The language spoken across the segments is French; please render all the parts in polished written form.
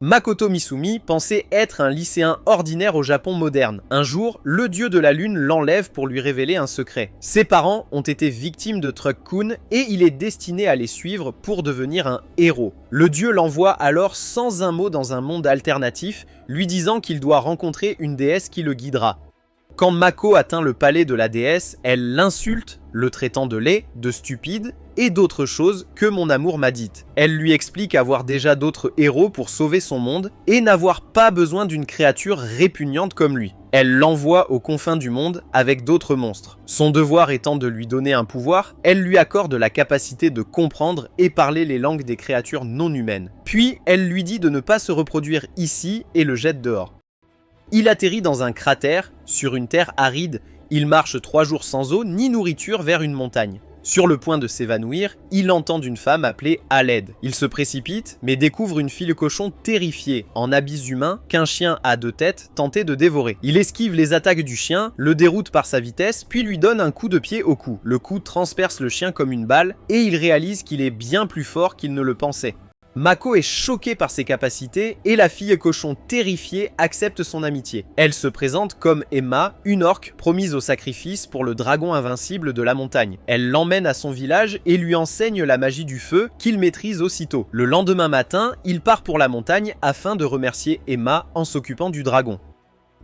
Makoto Misumi pensait être un lycéen ordinaire au Japon moderne. Un jour, le dieu de la lune l'enlève pour lui révéler un secret. Ses parents ont été victimes de Truck-kun et il est destiné à les suivre pour devenir un héros. Le dieu l'envoie alors sans un mot dans un monde alternatif, lui disant qu'il doit rencontrer une déesse qui le guidera. Quand Mako atteint le palais de la déesse, elle l'insulte, le traitant de laid, de stupide et d'autres choses que mon amour m'a dites. Elle lui explique avoir déjà d'autres héros pour sauver son monde et n'avoir pas besoin d'une créature répugnante comme lui. Elle l'envoie aux confins du monde avec d'autres monstres. Son devoir étant de lui donner un pouvoir, elle lui accorde la capacité de comprendre et parler les langues des créatures non humaines. Puis elle lui dit de ne pas se reproduire ici et le jette dehors. Il atterrit dans un cratère, sur une terre aride. Il marche 3 jours sans eau ni nourriture vers une montagne. Sur le point de s'évanouir, il entend une femme appelée à l'aide. Il se précipite, mais découvre une fille cochon terrifiée, en habits humains, qu'un chien à 2 têtes tentait de dévorer. Il esquive les attaques du chien, le déroute par sa vitesse, puis lui donne un coup de pied au cou. Le coup transperce le chien comme une balle, et il réalise qu'il est bien plus fort qu'il ne le pensait. Mako est choquée par ses capacités et la fille cochon terrifiée accepte son amitié. Elle se présente comme Emma, une orque promise au sacrifice pour le dragon invincible de la montagne. Elle l'emmène à son village et lui enseigne la magie du feu qu'il maîtrise aussitôt. Le lendemain matin, il part pour la montagne afin de remercier Emma en s'occupant du dragon.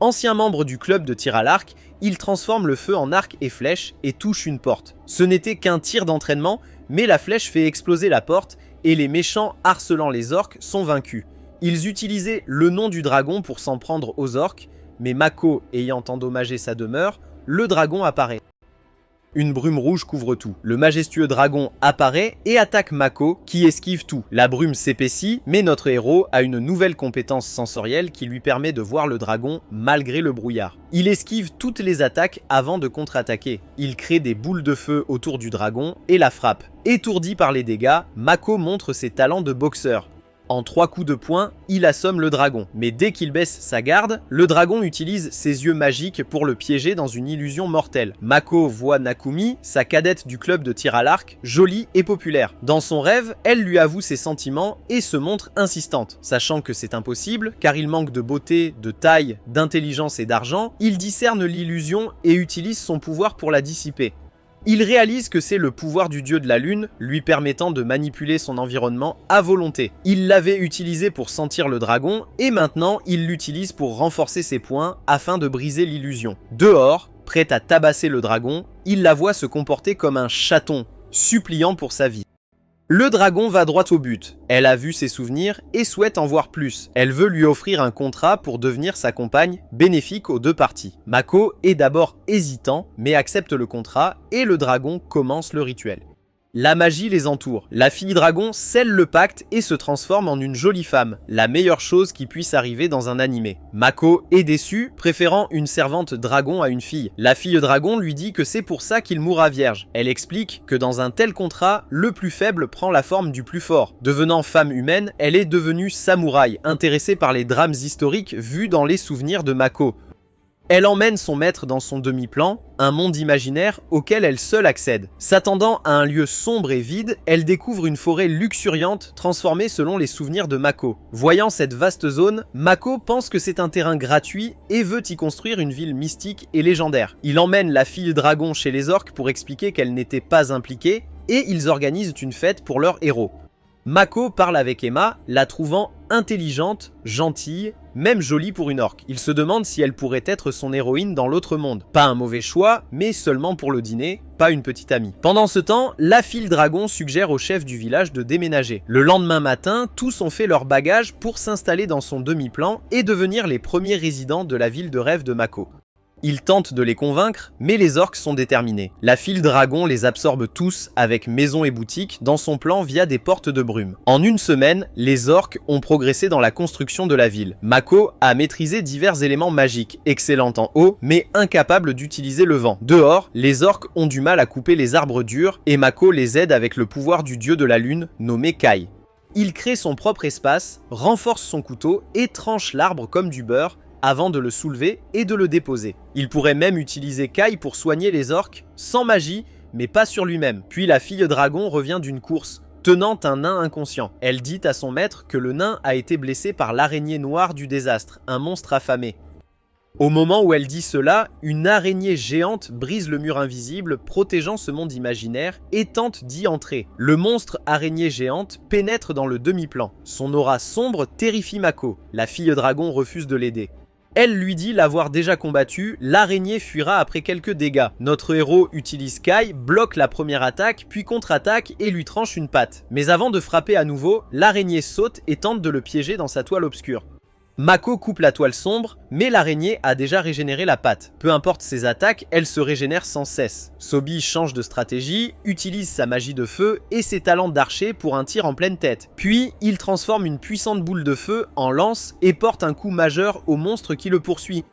Ancien membre du club de tir à l'arc, il transforme le feu en arc et flèche et touche une porte. Ce n'était qu'un tir d'entraînement, mais la flèche fait exploser la porte et les méchants harcelant les orques sont vaincus. Ils utilisaient le nom du dragon pour s'en prendre aux orques, mais Mako ayant endommagé sa demeure, le dragon apparaît. Une brume rouge couvre tout. Le majestueux dragon apparaît et attaque Mako, qui esquive tout. La brume s'épaissit, mais notre héros a une nouvelle compétence sensorielle qui lui permet de voir le dragon malgré le brouillard. Il esquive toutes les attaques avant de contre-attaquer. Il crée des boules de feu autour du dragon et la frappe. Étourdi par les dégâts, Mako montre ses talents de boxeur. En 3 coups de poing, il assomme le dragon. Mais dès qu'il baisse sa garde, le dragon utilise ses yeux magiques pour le piéger dans une illusion mortelle. Mako voit Nakumi, sa cadette du club de tir à l'arc, jolie et populaire. Dans son rêve, elle lui avoue ses sentiments et se montre insistante. Sachant que c'est impossible, car il manque de beauté, de taille, d'intelligence et d'argent, il discerne l'illusion et utilise son pouvoir pour la dissiper. Il réalise que c'est le pouvoir du dieu de la lune, lui permettant de manipuler son environnement à volonté. Il l'avait utilisé pour sentir le dragon, et maintenant il l'utilise pour renforcer ses points afin de briser l'illusion. Dehors, prêt à tabasser le dragon, il la voit se comporter comme un chaton, suppliant pour sa vie. Le dragon va droit au but. Elle a vu ses souvenirs et souhaite en voir plus. Elle veut lui offrir un contrat pour devenir sa compagne, bénéfique aux 2 parties. Mako est d'abord hésitant, mais accepte le contrat et le dragon commence le rituel. La magie les entoure. La fille dragon scelle le pacte et se transforme en une jolie femme, la meilleure chose qui puisse arriver dans un animé. Mako est déçue, préférant une servante dragon à une fille. La fille dragon lui dit que c'est pour ça qu'il mourra vierge. Elle explique que dans un tel contrat, le plus faible prend la forme du plus fort. Devenant femme humaine, elle est devenue samouraï, intéressée par les drames historiques vus dans les souvenirs de Mako. Elle emmène son maître dans son demi-plan, un monde imaginaire auquel elle seule accède. S'attendant à un lieu sombre et vide, elle découvre une forêt luxuriante transformée selon les souvenirs de Mako. Voyant cette vaste zone, Mako pense que c'est un terrain gratuit et veut y construire une ville mystique et légendaire. Il emmène la fille dragon chez les orques pour expliquer qu'elle n'était pas impliquée et ils organisent une fête pour leur héros. Mako parle avec Emma, la trouvant intelligente, gentille, même jolie pour une orque. Il se demande si elle pourrait être son héroïne dans l'autre monde. Pas un mauvais choix, mais seulement pour le dîner, pas une petite amie. Pendant ce temps, la file dragon suggère au chef du village de déménager. Le lendemain matin, tous ont fait leur bagage pour s'installer dans son demi-plan et devenir les premiers résidents de la ville de rêve de Mako. Il tente de les convaincre, mais les orques sont déterminés. La file dragon les absorbe tous avec maison et boutique dans son plan via des portes de brume. En une semaine, les orques ont progressé dans la construction de la ville. Mako a maîtrisé divers éléments magiques, excellent en haut, mais incapable d'utiliser le vent. Dehors, les orques ont du mal à couper les arbres durs et Mako les aide avec le pouvoir du dieu de la lune, nommé Kai. Il crée son propre espace, renforce son couteau et tranche l'arbre comme du beurre, avant de le soulever et de le déposer. Il pourrait même utiliser Kai pour soigner les orques, sans magie, mais pas sur lui-même. Puis la fille dragon revient d'une course tenant un nain inconscient. Elle dit à son maître que le nain a été blessé par l'araignée noire du désastre, un monstre affamé. Au moment où elle dit cela, une araignée géante brise le mur invisible protégeant ce monde imaginaire et tente d'y entrer. Le monstre araignée géante pénètre dans le demi-plan. Son aura sombre terrifie Mako. La fille dragon refuse de l'aider. Elle lui dit l'avoir déjà combattu, l'araignée fuira après quelques dégâts. Notre héros utilise Kai, bloque la première attaque, puis contre-attaque et lui tranche une patte. Mais avant de frapper à nouveau, l'araignée saute et tente de le piéger dans sa toile obscure. Mako coupe la toile sombre, mais l'araignée a déjà régénéré la patte. Peu importe ses attaques, elle se régénère sans cesse. Sobi change de stratégie, utilise sa magie de feu et ses talents d'archer pour un tir en pleine tête. Puis, il transforme une puissante boule de feu en lance et porte un coup majeur au monstre qui le poursuit.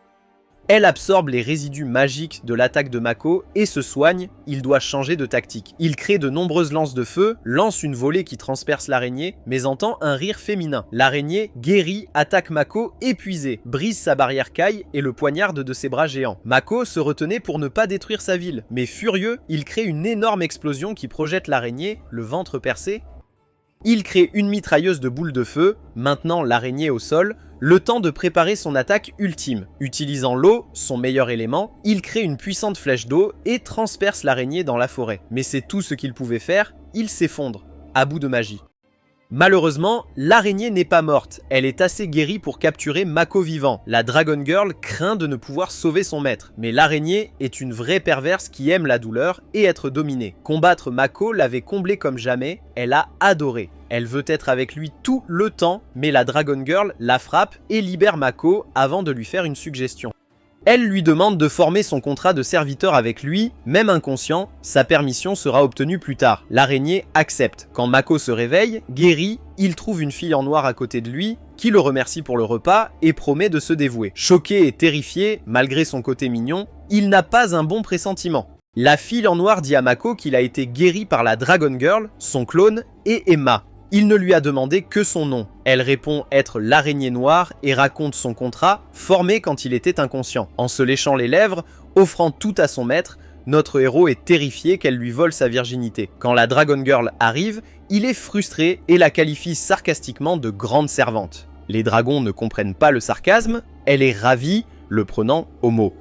Elle absorbe les résidus magiques de l'attaque de Mako et se soigne, il doit changer de tactique. Il crée de nombreuses lances de feu, lance une volée qui transperce l'araignée, mais entend un rire féminin. L'araignée, guérie, attaque Mako épuisée, brise sa barrière Kai et le poignarde de ses bras géants. Mako se retenait pour ne pas détruire sa ville, mais furieux, il crée une énorme explosion qui projette l'araignée, le ventre percé. Il crée une mitrailleuse de boules de feu, maintenant l'araignée au sol, le temps de préparer son attaque ultime. Utilisant l'eau, son meilleur élément, il crée une puissante flèche d'eau et transperce l'araignée dans la forêt. Mais c'est tout ce qu'il pouvait faire, il s'effondre, à bout de magie. Malheureusement, l'araignée n'est pas morte, elle est assez guérie pour capturer Mako vivant. La Dragon Girl craint de ne pouvoir sauver son maître, mais l'araignée est une vraie perverse qui aime la douleur et être dominée. Combattre Mako l'avait comblée comme jamais, elle a adoré. Elle veut être avec lui tout le temps, mais la Dragon Girl la frappe et libère Mako avant de lui faire une suggestion. Elle lui demande de former son contrat de serviteur avec lui, même inconscient, sa permission sera obtenue plus tard. L'araignée accepte. Quand Mako se réveille, guéri, il trouve une fille en noir à côté de lui, qui le remercie pour le repas et promet de se dévouer. Choqué et terrifié, malgré son côté mignon, il n'a pas un bon pressentiment. La fille en noir dit à Mako qu'il a été guéri par la Dragon Girl, son clone, et Emma. Il ne lui a demandé que son nom. Elle répond être l'araignée noire et raconte son contrat, formé quand il était inconscient. En se léchant les lèvres, offrant tout à son maître, notre héros est terrifié qu'elle lui vole sa virginité. Quand la Dragon Girl arrive, il est frustré et la qualifie sarcastiquement de grande servante. Les dragons ne comprennent pas le sarcasme, elle est ravie, le prenant au mot.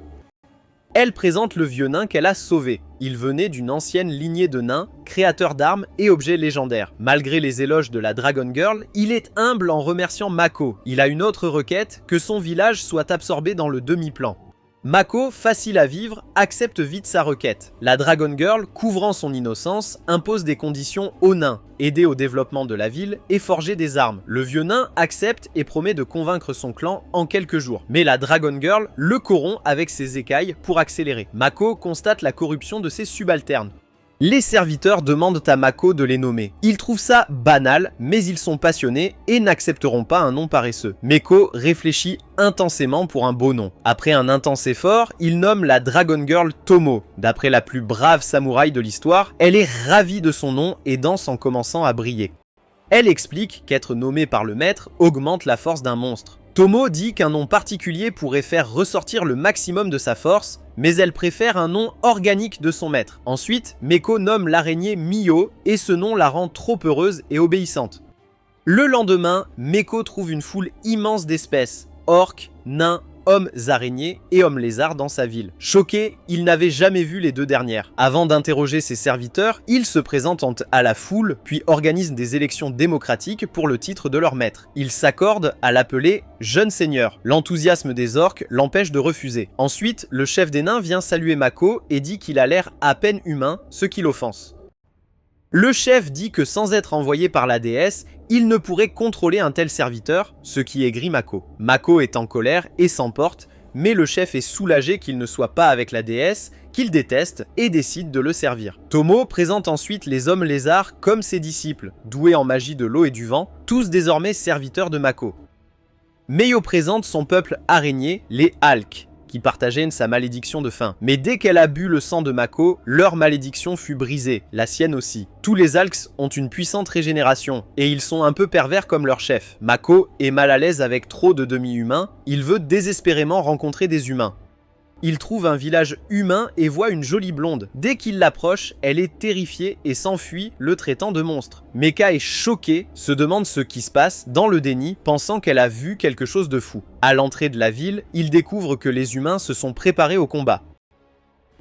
Elle présente le vieux nain qu'elle a sauvé. Il venait d'une ancienne lignée de nains, créateurs d'armes et objets légendaires. Malgré les éloges de la Dragon Girl, il est humble en remerciant Mako. Il a une autre requête, que son village soit absorbé dans le demi-plan. Mako, facile à vivre, accepte vite sa requête. La Dragon Girl, couvrant son innocence, impose des conditions aux nains, aider au développement de la ville et forger des armes. Le vieux nain accepte et promet de convaincre son clan en quelques jours. Mais la Dragon Girl le corrompt avec ses écailles pour accélérer. Mako constate la corruption de ses subalternes. Les serviteurs demandent à Mako de les nommer. Ils trouvent ça banal, mais ils sont passionnés et n'accepteront pas un nom paresseux. Mako réfléchit intensément pour un beau nom. Après un intense effort, il nomme la Dragon Girl Tomo. D'après la plus brave samouraï de l'histoire, elle est ravie de son nom et danse en commençant à briller. Elle explique qu'être nommée par le maître augmente la force d'un monstre. Tomo dit qu'un nom particulier pourrait faire ressortir le maximum de sa force, mais elle préfère un nom organique de son maître. Ensuite, Mako nomme l'araignée Mio et ce nom la rend trop heureuse et obéissante. Le lendemain, Mako trouve une foule immense d'espèces, orques, nains, hommes araignées et hommes lézards dans sa ville. Choqué, il n'avait jamais vu les deux dernières. Avant d'interroger ses serviteurs, il se présente à la foule, puis organise des élections démocratiques pour le titre de leur maître. Il s'accorde à l'appeler « Jeune Seigneur ». L'enthousiasme des orques l'empêche de refuser. Ensuite, le chef des nains vient saluer Mako et dit qu'il a l'air à peine humain, ce qui l'offense. Le chef dit que sans être envoyé par la déesse, il ne pourrait contrôler un tel serviteur, ce qui aigrit Mako. Mako est en colère et s'emporte, mais le chef est soulagé qu'il ne soit pas avec la déesse, qu'il déteste, et décide de le servir. Tomo présente ensuite les hommes lézards comme ses disciples, doués en magie de l'eau et du vent, tous désormais serviteurs de Mako. Meio présente son peuple araignée, les Alques, qui partageaient sa malédiction de faim. Mais dès qu'elle a bu le sang de Mako, leur malédiction fut brisée, la sienne aussi. Tous les Alques ont une puissante régénération, et ils sont un peu pervers comme leur chef. Mako est mal à l'aise avec trop de demi-humains, il veut désespérément rencontrer des humains. il trouve un village humain et voit une jolie blonde. Dès qu'il l'approche, elle est terrifiée et s'enfuit, le traitant de monstre. Mecha est choquée, se demande ce qui se passe, dans le déni, pensant qu'elle a vu quelque chose de fou. À l'entrée de la ville, il découvre que les humains se sont préparés au combat.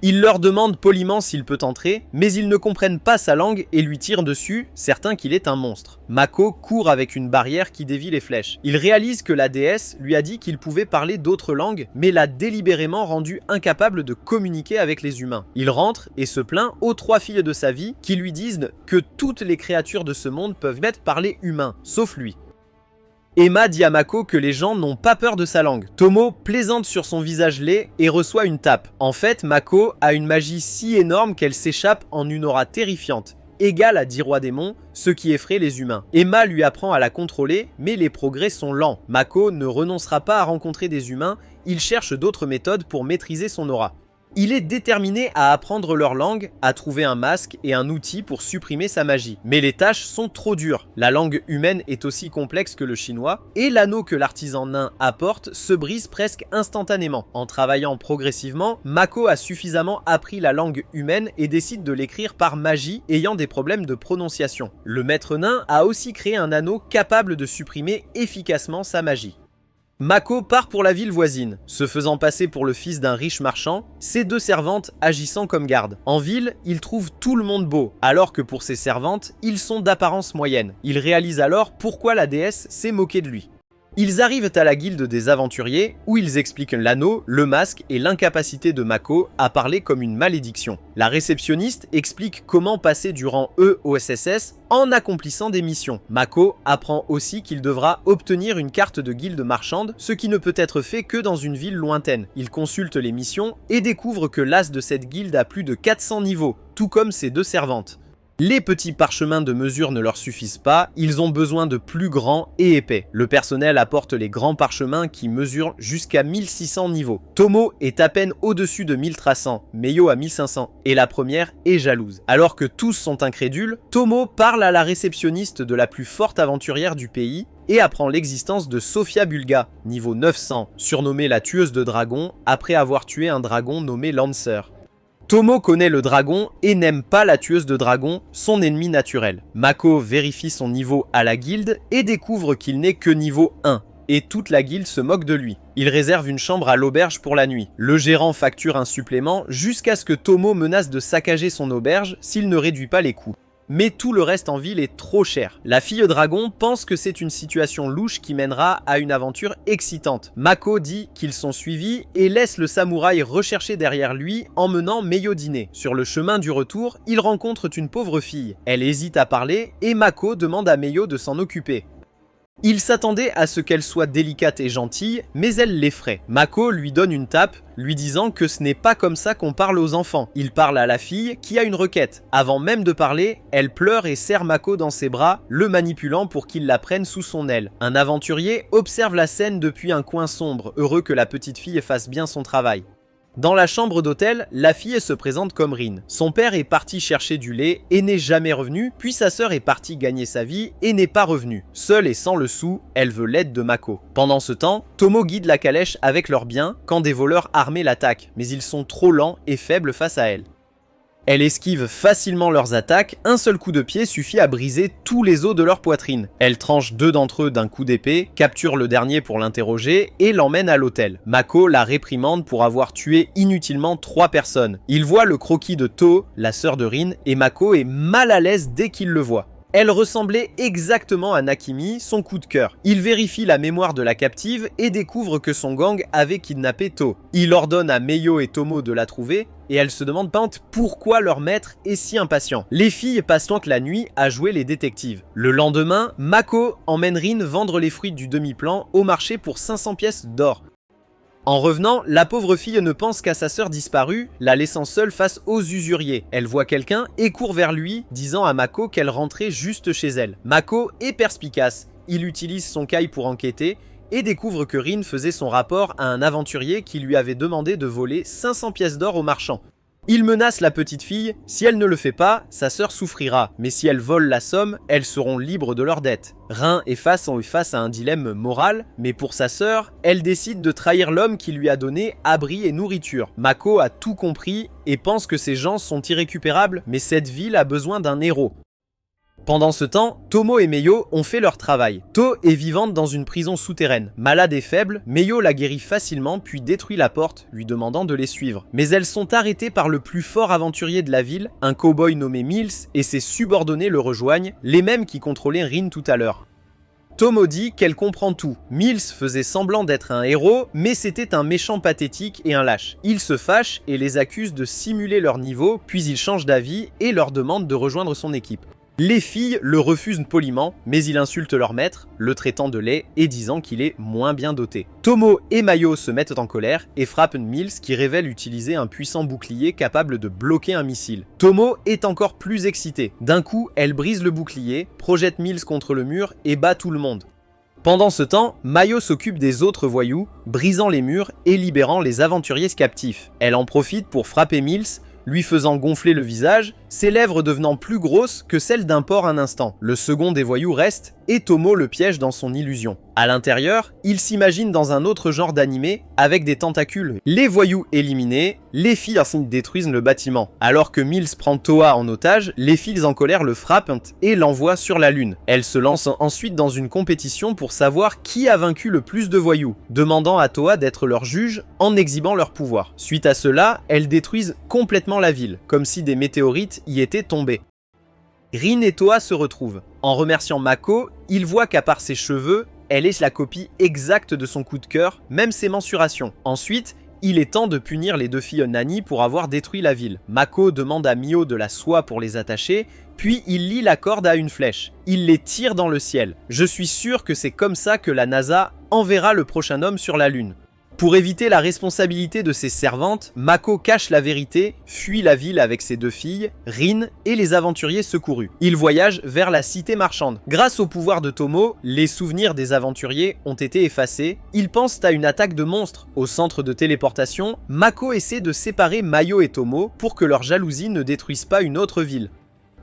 Il leur demande poliment s'il peut entrer, mais ils ne comprennent pas sa langue et lui tirent dessus, certains qu'il est un monstre. Mako court avec une barrière qui dévie les flèches. Il réalise que la déesse lui a dit qu'il pouvait parler d'autres langues, mais l'a délibérément rendu incapable de communiquer avec les humains. Il rentre et se plaint aux 3 filles de sa vie qui lui disent que toutes les créatures de ce monde peuvent parler humain, sauf lui. Emma dit à Mako que les gens n'ont pas peur de sa langue. Tomo plaisante sur son visage laid et reçoit une tape. En fait, Mako a une magie si énorme qu'elle s'échappe en une aura terrifiante, égale à 10 rois démons, ce qui effraie les humains. Emma lui apprend à la contrôler, mais les progrès sont lents. Mako ne renoncera pas à rencontrer des humains, il cherche d'autres méthodes pour maîtriser son aura. Il est déterminé à apprendre leur langue, à trouver un masque et un outil pour supprimer sa magie. Mais les tâches sont trop dures. La langue humaine est aussi complexe que le chinois, et l'anneau que l'artisan nain apporte se brise presque instantanément. En travaillant progressivement, Mako a suffisamment appris la langue humaine et décide de l'écrire par magie, ayant des problèmes de prononciation. Le maître nain a aussi créé un anneau capable de supprimer efficacement sa magie. Mako part pour la ville voisine, se faisant passer pour le fils d'un riche marchand, ses 2 servantes agissant comme gardes. En ville, il trouve tout le monde beau, alors que pour ses servantes, ils sont d'apparence moyenne. Il réalise alors pourquoi la déesse s'est moquée de lui. Ils arrivent à la guilde des aventuriers, où ils expliquent l'anneau, le masque et l'incapacité de Mako à parler comme une malédiction. La réceptionniste explique comment passer du rang E au SSS en accomplissant des missions. Mako apprend aussi qu'il devra obtenir une carte de guilde marchande, ce qui ne peut être fait que dans une ville lointaine. Il consulte les missions et découvre que l'as de cette guilde a plus de 400 niveaux, tout comme ses 2 servantes. Les petits parchemins de mesure ne leur suffisent pas, ils ont besoin de plus grands et épais. Le personnel apporte les grands parchemins qui mesurent jusqu'à 1600 niveaux. Tomo est à peine au-dessus de 1300, Meio à 1500, et la première est jalouse. Alors que tous sont incrédules, Tomo parle à la réceptionniste de la plus forte aventurière du pays et apprend l'existence de Sofia Bulga, niveau 900, surnommée la tueuse de dragons après avoir tué un dragon nommé Lancer. Tomo connaît le dragon et n'aime pas la tueuse de dragons, son ennemi naturel. Mako vérifie son niveau à la guilde et découvre qu'il n'est que niveau 1, et toute la guilde se moque de lui. Il réserve une chambre à l'auberge pour la nuit. Le gérant facture un supplément jusqu'à ce que Tomo menace de saccager son auberge s'il ne réduit pas les coûts. Mais tout le reste en ville est trop cher. La fille dragon pense que c'est une situation louche qui mènera à une aventure excitante. Mako dit qu'ils sont suivis et laisse le samouraï rechercher derrière lui, emmenant Meio dîner. Sur le chemin du retour, ils rencontrent une pauvre fille. Elle hésite à parler et Mako demande à Meio de s'en occuper. Il s'attendait à ce qu'elle soit délicate et gentille, mais elle l'effraie. Mako lui donne une tape, lui disant que ce n'est pas comme ça qu'on parle aux enfants. Il parle à la fille qui a une requête. Avant même de parler, elle pleure et serre Mako dans ses bras, le manipulant pour qu'il la prenne sous son aile. Un aventurier observe la scène depuis un coin sombre, heureux que la petite fille fasse bien son travail. Dans la chambre d'hôtel, la fille se présente comme Rin. Son père est parti chercher du lait et n'est jamais revenu, puis sa sœur est partie gagner sa vie et n'est pas revenue. Seule et sans le sou, elle veut l'aide de Mako. Pendant ce temps, Tomo guide la calèche avec leurs biens quand des voleurs armés l'attaquent, mais ils sont trop lents et faibles face à elle. Elle esquive facilement leurs attaques, un seul coup de pied suffit à briser tous les os de leur poitrine. Elle tranche 2 d'entre eux d'un coup d'épée, capture le dernier pour l'interroger et l'emmène à l'hôtel. Mako la réprimande pour avoir tué inutilement 3 personnes. Il voit le croquis de To, la sœur de Rin, et Mako est mal à l'aise dès qu'il le voit. Elle ressemblait exactement à Nakimi, son coup de cœur. Il vérifie la mémoire de la captive et découvre que son gang avait kidnappé To. Il ordonne à Meio et Tomo de la trouver et elle se demande pourquoi leur maître est si impatient. Les filles passent donc la nuit à jouer les détectives. Le lendemain, Mako emmène Rin vendre les fruits du demi-plan au marché pour 500 pièces d'or. En revenant, la pauvre fille ne pense qu'à sa sœur disparue, la laissant seule face aux usuriers. Elle voit quelqu'un et court vers lui, disant à Mako qu'elle rentrait juste chez elle. Mako est perspicace, il utilise son kai pour enquêter et découvre que Rin faisait son rapport à un aventurier qui lui avait demandé de voler 500 pièces d'or au marchand. Il menace la petite fille, si elle ne le fait pas, sa sœur souffrira, mais si elle vole la somme, elles seront libres de leurs dettes. Rin et Fa sont face à un dilemme moral, mais pour sa sœur, elle décide de trahir l'homme qui lui a donné abri et nourriture. Mako a tout compris et pense que ces gens sont irrécupérables, mais cette ville a besoin d'un héros. Pendant ce temps, Tomo et Meio ont fait leur travail. To est vivante dans une prison souterraine. Malade et faible, Meio la guérit facilement puis détruit la porte, lui demandant de les suivre. Mais elles sont arrêtées par le plus fort aventurier de la ville, un cow-boy nommé Mills, et ses subordonnés le rejoignent, les mêmes qui contrôlaient Rin tout à l'heure. Tomo dit qu'elle comprend tout. Mills faisait semblant d'être un héros, mais c'était un méchant pathétique et un lâche. Il se fâche et les accuse de simuler leur niveau, puis il change d'avis et leur demande de rejoindre son équipe. Les filles le refusent poliment, mais il insulte leur maître, le traitant de laid et disant qu'il est moins bien doté. Tomo et Mayo se mettent en colère et frappent Mills qui révèle utiliser un puissant bouclier capable de bloquer un missile. Tomo est encore plus excitée. D'un coup, elle brise le bouclier, projette Mills contre le mur et bat tout le monde. Pendant ce temps, Mayo s'occupe des autres voyous, brisant les murs et libérant les aventuriers captifs. Elle en profite pour frapper Mills, lui faisant gonfler le visage, ses lèvres devenant plus grosses que celles d'un porc un instant. Le second des voyous reste, et Tomo le piège dans son illusion. À l'intérieur, il s'imagine dans un autre genre d'animé, avec des tentacules. Les voyous éliminés, les filles détruisent le bâtiment. Alors que Mills prend Toa en otage, les filles en colère le frappent et l'envoient sur la lune. Elles se lancent ensuite dans une compétition pour savoir qui a vaincu le plus de voyous, demandant à Toa d'être leur juge en exhibant leur pouvoir. Suite à cela, elles détruisent complètement la ville, comme si des météorites y étaient tombés. Rin et Toa se retrouvent. En remerciant Mako, il voit qu'à part ses cheveux, elle est la copie exacte de son coup de cœur, même ses mensurations. Ensuite, il est temps de punir les deux filles Nani pour avoir détruit la ville. Mako demande à Mio de la soie pour les attacher, puis il lie la corde à une flèche. Il les tire dans le ciel. Je suis sûr que c'est comme ça que la NASA enverra le prochain homme sur la Lune. Pour éviter la responsabilité de ses servantes, Mako cache la vérité, fuit la ville avec ses deux filles, Rin et les aventuriers secourus. Il voyage vers la cité marchande. Grâce au pouvoir de Tomo, les souvenirs des aventuriers ont été effacés. Ils pensent à une attaque de monstres. Au centre de téléportation, Mako essaie de séparer Mayo et Tomo pour que leur jalousie ne détruise pas une autre ville.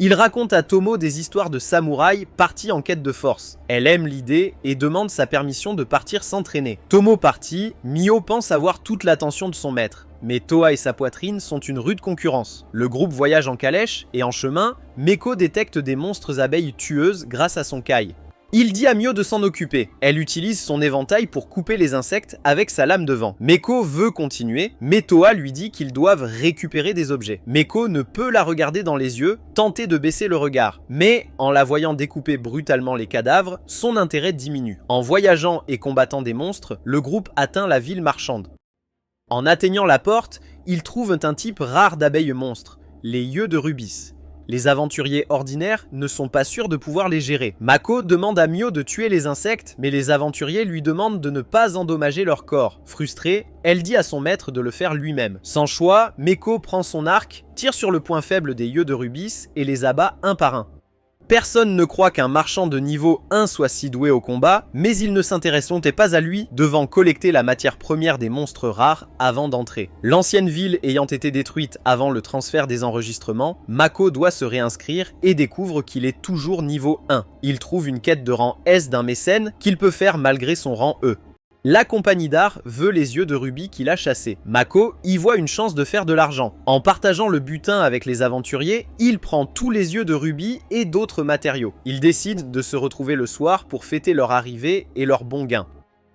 Il raconte à Tomo des histoires de samouraïs partis en quête de force. Elle aime l'idée et demande sa permission de partir s'entraîner. Tomo parti, Mio pense avoir toute l'attention de son maître. Mais Toa et sa poitrine sont une rude concurrence. Le groupe voyage en calèche et en chemin, Meko détecte des monstres abeilles tueuses grâce à son kai. Il dit à Mio de s'en occuper. Elle utilise son éventail pour couper les insectes avec sa lame de vent. Meko veut continuer, mais Toa lui dit qu'ils doivent récupérer des objets. Meko ne peut la regarder dans les yeux, tenter de baisser le regard. Mais, en la voyant découper brutalement les cadavres, son intérêt diminue. En voyageant et combattant des monstres, le groupe atteint la ville marchande. En atteignant la porte, ils trouvent un type rare d'abeilles monstres, les yeux de Rubis. Les aventuriers ordinaires ne sont pas sûrs de pouvoir les gérer. Mako demande à Mio de tuer les insectes, mais les aventuriers lui demandent de ne pas endommager leur corps. Frustrée, elle dit à son maître de le faire lui-même. Sans choix, Meko prend son arc, tire sur le point faible des yeux de Rubis et les abat un par un. Personne ne croit qu'un marchand de niveau 1 soit si doué au combat, mais il ne s'intéresse pas à lui, devant collecter la matière première des monstres rares avant d'entrer. L'ancienne ville ayant été détruite avant le transfert des enregistrements, Mako doit se réinscrire et découvre qu'il est toujours niveau 1. Il trouve une quête de rang S d'un mécène qu'il peut faire malgré son rang E. La compagnie d'art veut les yeux de Ruby qu'il a chassés. Mako y voit une chance de faire de l'argent. En partageant le butin avec les aventuriers, il prend tous les yeux de Ruby et d'autres matériaux. Ils décident de se retrouver le soir pour fêter leur arrivée et leur bon gain.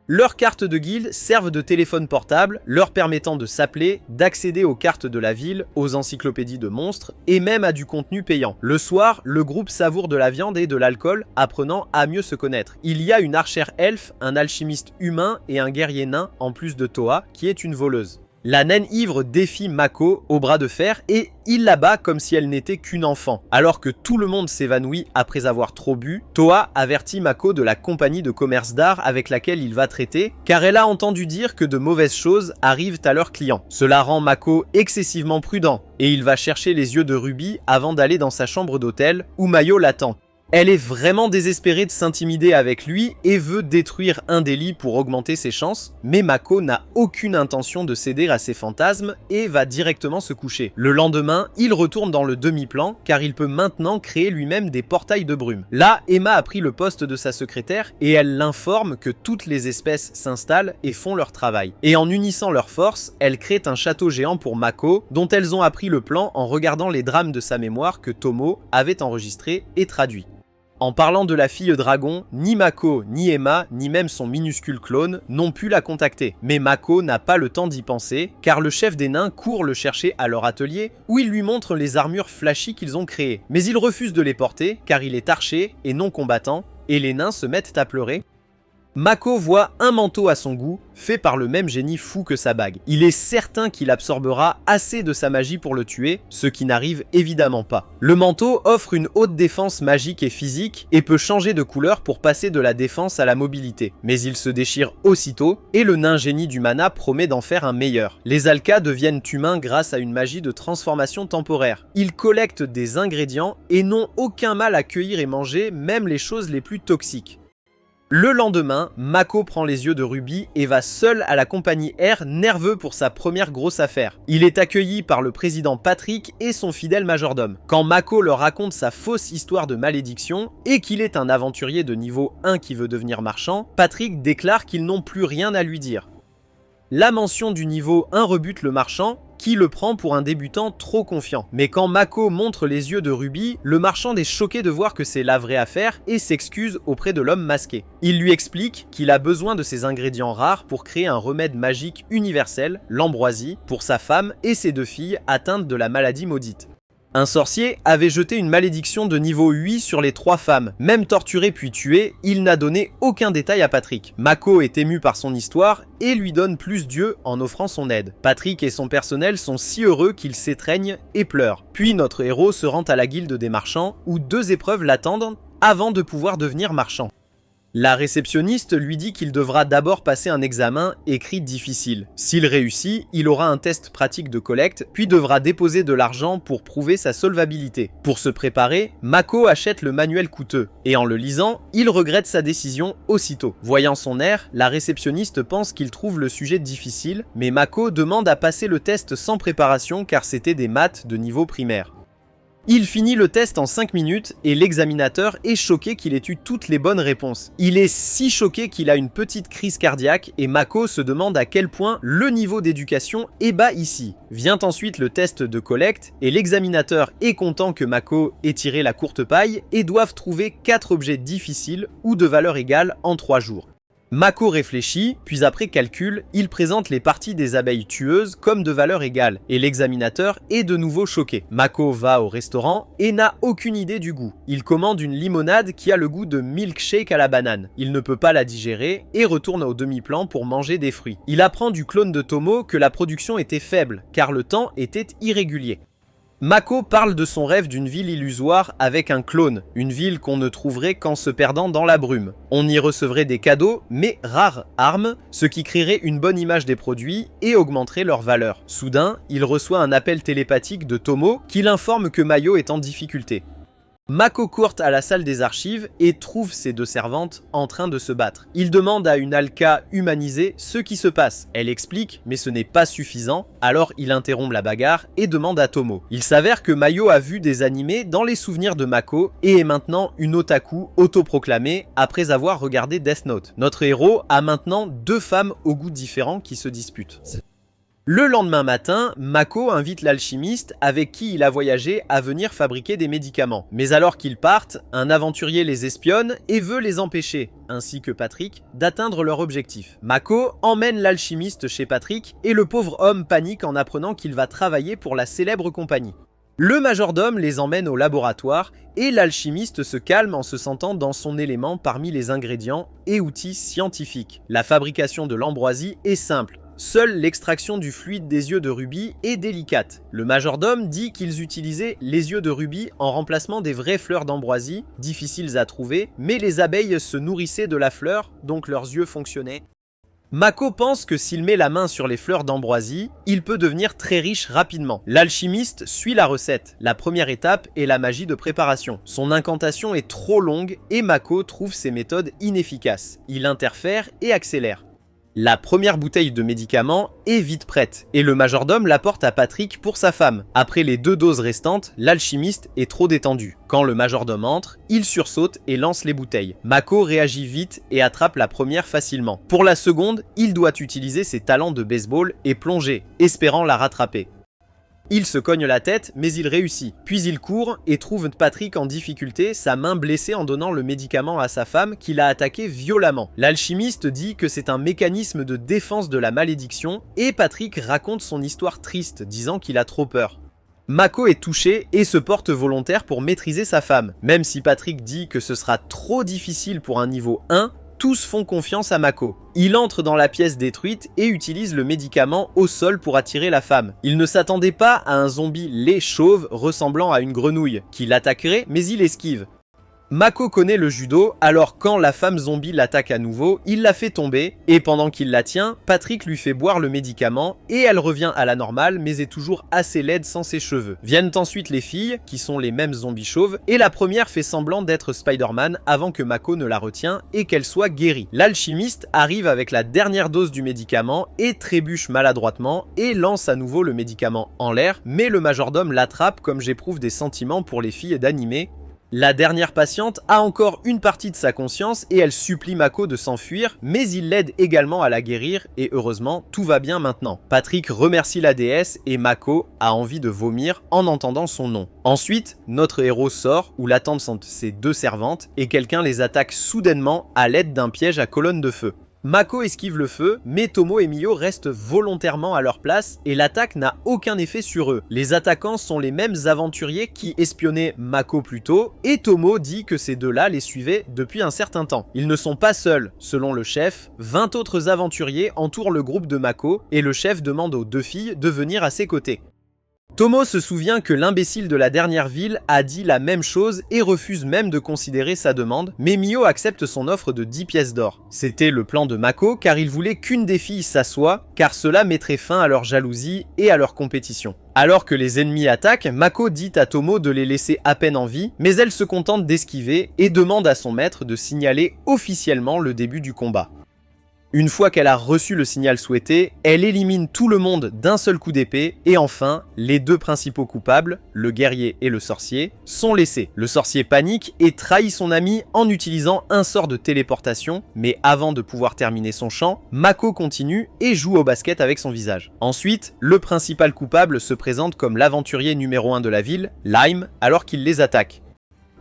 Leurs cartes de guilde servent de téléphone portable, leur permettant de s'appeler, d'accéder aux cartes de la ville, aux encyclopédies de monstres et même à du contenu payant. Le soir, le groupe savoure de la viande et de l'alcool, apprenant à mieux se connaître. Il y a une archère elfe, un alchimiste humain et un guerrier nain, en plus de Toa, qui est une voleuse. La naine ivre défie Mako au bras de fer et il la bat comme si elle n'était qu'une enfant. Alors que tout le monde s'évanouit après avoir trop bu, Toa avertit Mako de la compagnie de commerce d'art avec laquelle il va traiter, car elle a entendu dire que de mauvaises choses arrivent à leurs clients. Cela rend Mako excessivement prudent et il va chercher les yeux de Ruby avant d'aller dans sa chambre d'hôtel où Mayo l'attend. Elle est vraiment désespérée de s'intimider avec lui et veut détruire un des lits pour augmenter ses chances, mais Mako n'a aucune intention de céder à ses fantasmes et va directement se coucher. Le lendemain, il retourne dans le demi-plan car il peut maintenant créer lui-même des portails de brume. Là, Emma a pris le poste de sa secrétaire et elle l'informe que toutes les espèces s'installent et font leur travail. Et en unissant leurs forces, elles créent un château géant pour Mako dont elles ont appris le plan en regardant les drames de sa mémoire que Tomo avait enregistrés et traduits. En parlant de la fille dragon, ni Mako, ni Emma, ni même son minuscule clone n'ont pu la contacter. Mais Mako n'a pas le temps d'y penser, car le chef des nains court le chercher à leur atelier, où il lui montre les armures flashy qu'ils ont créées. Mais il refuse de les porter, car il est archer et non combattant, et les nains se mettent à pleurer. Mako voit un manteau à son goût, fait par le même génie fou que sa bague. Il est certain qu'il absorbera assez de sa magie pour le tuer, ce qui n'arrive évidemment pas. Le manteau offre une haute défense magique et physique et peut changer de couleur pour passer de la défense à la mobilité. Mais il se déchire aussitôt et le nain génie du mana promet d'en faire un meilleur. Les Alka deviennent humains grâce à une magie de transformation temporaire. Ils collectent des ingrédients et n'ont aucun mal à cueillir et manger même les choses les plus toxiques. Le lendemain, Mako prend les yeux de Ruby et va seul à la compagnie R, nerveux pour sa première grosse affaire. Il est accueilli par le président Patrick et son fidèle majordome. Quand Mako leur raconte sa fausse histoire de malédiction et qu'il est un aventurier de niveau 1 qui veut devenir marchand, Patrick déclare qu'ils n'ont plus rien à lui dire. La mention du niveau 1 rebute le marchand, qui le prend pour un débutant trop confiant. Mais quand Mako montre les yeux de Ruby, le marchand est choqué de voir que c'est la vraie affaire et s'excuse auprès de l'homme masqué. Il lui explique qu'il a besoin de ces ingrédients rares pour créer un remède magique universel, l'ambroisie, pour sa femme et ses 2 filles atteintes de la maladie maudite. Un sorcier avait jeté une malédiction de niveau 8 sur les 3 femmes. Même torturé puis tué, il n'a donné aucun détail à Patrick. Mako est ému par son histoire et lui donne plus d'yeux en offrant son aide. Patrick et son personnel sont si heureux qu'ils s'étreignent et pleurent. Puis notre héros se rend à la guilde des marchands où 2 épreuves l'attendent avant de pouvoir devenir marchand. La réceptionniste lui dit qu'il devra d'abord passer un examen écrit difficile. S'il réussit, il aura un test pratique de collecte, puis devra déposer de l'argent pour prouver sa solvabilité. Pour se préparer, Mako achète le manuel coûteux, et en le lisant, il regrette sa décision aussitôt. Voyant son air, la réceptionniste pense qu'il trouve le sujet difficile, mais Mako demande à passer le test sans préparation car c'était des maths de niveau primaire. Il finit le test en 5 minutes et l'examinateur est choqué qu'il ait eu toutes les bonnes réponses. Il est si choqué qu'il a une petite crise cardiaque et Mako se demande à quel point le niveau d'éducation est bas ici. Vient ensuite le test de collecte et l'examinateur est content que Mako ait tiré la courte paille et doivent trouver 4 objets difficiles ou de valeur égale en 3 jours. Mako réfléchit, puis après calcul, il présente les parties des abeilles tueuses comme de valeur égale, et l'examinateur est de nouveau choqué. Mako va au restaurant et n'a aucune idée du goût. Il commande une limonade qui a le goût de milkshake à la banane. Il ne peut pas la digérer et retourne au demi-plan pour manger des fruits. Il apprend du clone de Tomo que la production était faible, car le temps était irrégulier. Mako parle de son rêve d'une ville illusoire avec un clone, une ville qu'on ne trouverait qu'en se perdant dans la brume. On y recevrait des cadeaux, mais rares armes, ce qui créerait une bonne image des produits et augmenterait leur valeur. Soudain, il reçoit un appel télépathique de Tomo qui l'informe que Mayo est en difficulté. Mako court à la salle des archives et trouve ses 2 servantes en train de se battre. Il demande à une Alka humanisée ce qui se passe. Elle explique, mais ce n'est pas suffisant, alors il interrompt la bagarre et demande à Tomo. Il s'avère que Mayo a vu des animés dans les souvenirs de Mako et est maintenant une otaku autoproclamée après avoir regardé Death Note. Notre héros a maintenant 2 femmes aux goûts différents qui se disputent. Le lendemain matin, Mako invite l'alchimiste avec qui il a voyagé à venir fabriquer des médicaments. Mais alors qu'ils partent, un aventurier les espionne et veut les empêcher, ainsi que Patrick, d'atteindre leur objectif. Mako emmène l'alchimiste chez Patrick et le pauvre homme panique en apprenant qu'il va travailler pour la célèbre compagnie. Le majordome les emmène au laboratoire et l'alchimiste se calme en se sentant dans son élément parmi les ingrédients et outils scientifiques. La fabrication de l'ambroisie est simple. Seule l'extraction du fluide des yeux de Ruby est délicate. Le majordome dit qu'ils utilisaient les yeux de Ruby en remplacement des vraies fleurs d'ambroisie, difficiles à trouver, mais les abeilles se nourrissaient de la fleur, donc leurs yeux fonctionnaient. Mako pense que s'il met la main sur les fleurs d'ambroisie, il peut devenir très riche rapidement. L'alchimiste suit la recette. La première étape est la magie de préparation. Son incantation est trop longue et Mako trouve ses méthodes inefficaces. Il interfère et accélère. La première bouteille de médicament est vite prête, et le majordome l'apporte à Patrick pour sa femme. Après les 2 doses restantes, l'alchimiste est trop détendu. Quand le majordome entre, il sursaute et lance les bouteilles. Mako réagit vite et attrape la première facilement. Pour la seconde, il doit utiliser ses talents de baseball et plonger, espérant la rattraper. Il se cogne la tête, mais il réussit. Puis il court et trouve Patrick en difficulté, sa main blessée en donnant le médicament à sa femme qui l'a attaqué violemment. L'alchimiste dit que c'est un mécanisme de défense de la malédiction et Patrick raconte son histoire triste, disant qu'il a trop peur. Mako est touché et se porte volontaire pour maîtriser sa femme. Même si Patrick dit que ce sera trop difficile pour un niveau 1, tous font confiance à Mako. Il entre dans la pièce détruite et utilise le médicament au sol pour attirer la femme. Il ne s'attendait pas à un zombie laid chauve ressemblant à une grenouille, qui l'attaquerait mais il esquive. Mako connaît le judo, alors quand la femme zombie l'attaque à nouveau, il la fait tomber, et pendant qu'il la tient, Patrick lui fait boire le médicament, et elle revient à la normale, mais est toujours assez laide sans ses cheveux. Viennent ensuite les filles, qui sont les mêmes zombies chauves, et la première fait semblant d'être Spider-Man avant que Mako ne la retient et qu'elle soit guérie. L'alchimiste arrive avec la dernière dose du médicament et trébuche maladroitement, et lance à nouveau le médicament en l'air, mais le majordome l'attrape comme j'éprouve des sentiments pour les filles d'animé. La dernière patiente a encore une partie de sa conscience et elle supplie Mako de s'enfuir, mais il l'aide également à la guérir et heureusement, tout va bien maintenant. Patrick remercie la déesse et Mako a envie de vomir en entendant son nom. Ensuite, notre héros sort où l'attendent ses 2 servantes et quelqu'un les attaque soudainement à l'aide d'un piège à colonne de feu. Mako esquive le feu, mais Tomo et Mio restent volontairement à leur place et l'attaque n'a aucun effet sur eux. Les attaquants sont les mêmes aventuriers qui espionnaient Mako plus tôt et Tomo dit que ces 2-là les suivaient depuis un certain temps. Ils ne sont pas seuls. Selon le chef, 20 autres aventuriers entourent le groupe de Mako et le chef demande aux 2 filles de venir à ses côtés. Tomo se souvient que l'imbécile de la dernière ville a dit la même chose et refuse même de considérer sa demande, mais Mio accepte son offre de 10 pièces d'or. C'était le plan de Mako car il voulait qu'une des filles s'assoie, car cela mettrait fin à leur jalousie et à leur compétition. Alors que les ennemis attaquent, Mako dit à Tomo de les laisser à peine en vie, mais elle se contente d'esquiver et demande à son maître de signaler officiellement le début du combat. Une fois qu'elle a reçu le signal souhaité, elle élimine tout le monde d'un seul coup d'épée et enfin, les 2 principaux coupables, le guerrier et le sorcier, sont laissés. Le sorcier panique et trahit son ami en utilisant un sort de téléportation, mais avant de pouvoir terminer son chant, Mako continue et joue au basket avec son visage. Ensuite, le principal coupable se présente comme l'aventurier numéro 1 de la ville, Lime, alors qu'il les attaque.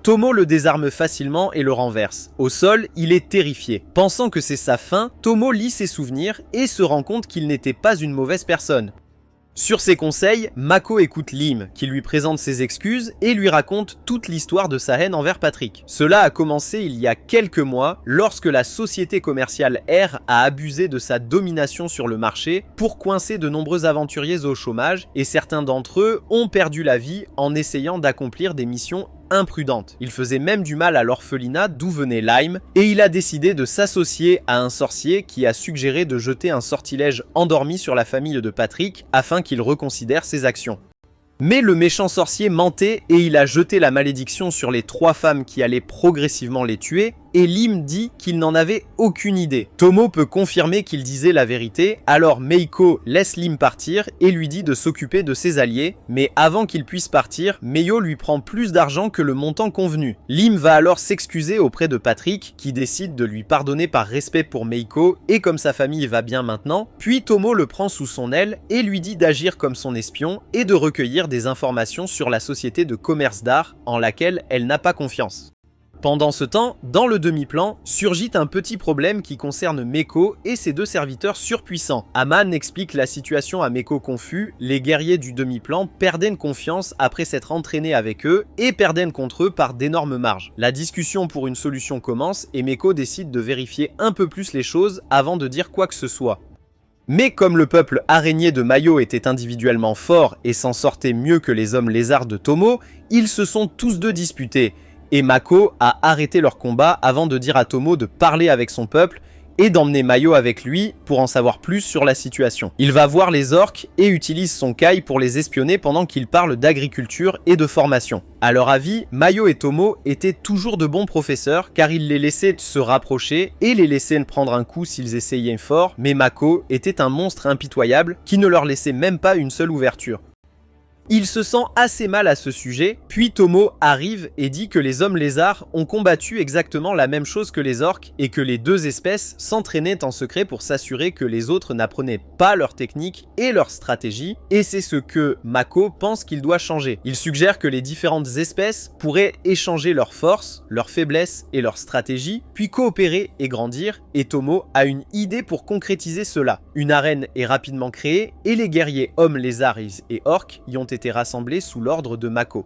Tomo le désarme facilement et le renverse. Au sol, il est terrifié. Pensant que c'est sa fin, Tomo lit ses souvenirs et se rend compte qu'il n'était pas une mauvaise personne. Sur ses conseils, Mako écoute Lim, qui lui présente ses excuses et lui raconte toute l'histoire de sa haine envers Patrick. Cela a commencé il y a quelques mois, lorsque la société commerciale R a abusé de sa domination sur le marché pour coincer de nombreux aventuriers au chômage, et certains d'entre eux ont perdu la vie en essayant d'accomplir des missions imprudente. Il faisait même du mal à l'orphelinat d'où venait Lime, et il a décidé de s'associer à un sorcier qui a suggéré de jeter un sortilège endormi sur la famille de Patrick afin qu'il reconsidère ses actions. Mais le méchant sorcier mentait et il a jeté la malédiction sur les 3 femmes qui allaient progressivement les tuer, et Lim dit qu'il n'en avait aucune idée. Tomo peut confirmer qu'il disait la vérité, alors Meiko laisse Lim partir et lui dit de s'occuper de ses alliés, mais avant qu'il puisse partir, Meio lui prend plus d'argent que le montant convenu. Lim va alors s'excuser auprès de Patrick, qui décide de lui pardonner par respect pour Meiko et comme sa famille va bien maintenant, puis Tomo le prend sous son aile et lui dit d'agir comme son espion et de recueillir des informations sur la société de commerce d'art en laquelle elle n'a pas confiance. Pendant ce temps, dans le demi-plan, surgit un petit problème qui concerne Meko et ses 2 serviteurs surpuissants. Aman explique la situation à Meko confus, les guerriers du demi-plan perdent confiance après s'être entraînés avec eux et perdent contre eux par d'énormes marges. La discussion pour une solution commence et Meko décide de vérifier un peu plus les choses avant de dire quoi que ce soit. Mais comme le peuple araignée de Mayo était individuellement fort et s'en sortait mieux que les hommes lézards de Tomo, ils se sont tous 2 disputés. Et Mako a arrêté leur combat avant de dire à Tomo de parler avec son peuple et d'emmener Mayo avec lui pour en savoir plus sur la situation. Il va voir les orques et utilise son kai pour les espionner pendant qu'ils parlent d'agriculture et de formation. À leur avis, Mayo et Tomo étaient toujours de bons professeurs car ils les laissaient se rapprocher et les laissaient prendre un coup s'ils essayaient fort, mais Mako était un monstre impitoyable qui ne leur laissait même pas une seule ouverture. Il se sent assez mal à ce sujet, puis Tomo arrive et dit que les hommes lézards ont combattu exactement la même chose que les orques et que les deux espèces s'entraînaient en secret pour s'assurer que les autres n'apprenaient pas leur technique et leur stratégie, et c'est ce que Mako pense qu'il doit changer. Il suggère que les différentes espèces pourraient échanger leurs forces, leurs faiblesses et leurs stratégies, puis coopérer et grandir, et Tomo a une idée pour concrétiser cela. Une arène est rapidement créée et les guerriers hommes lézards et orques y ont été rassemblés sous l'ordre de Mako.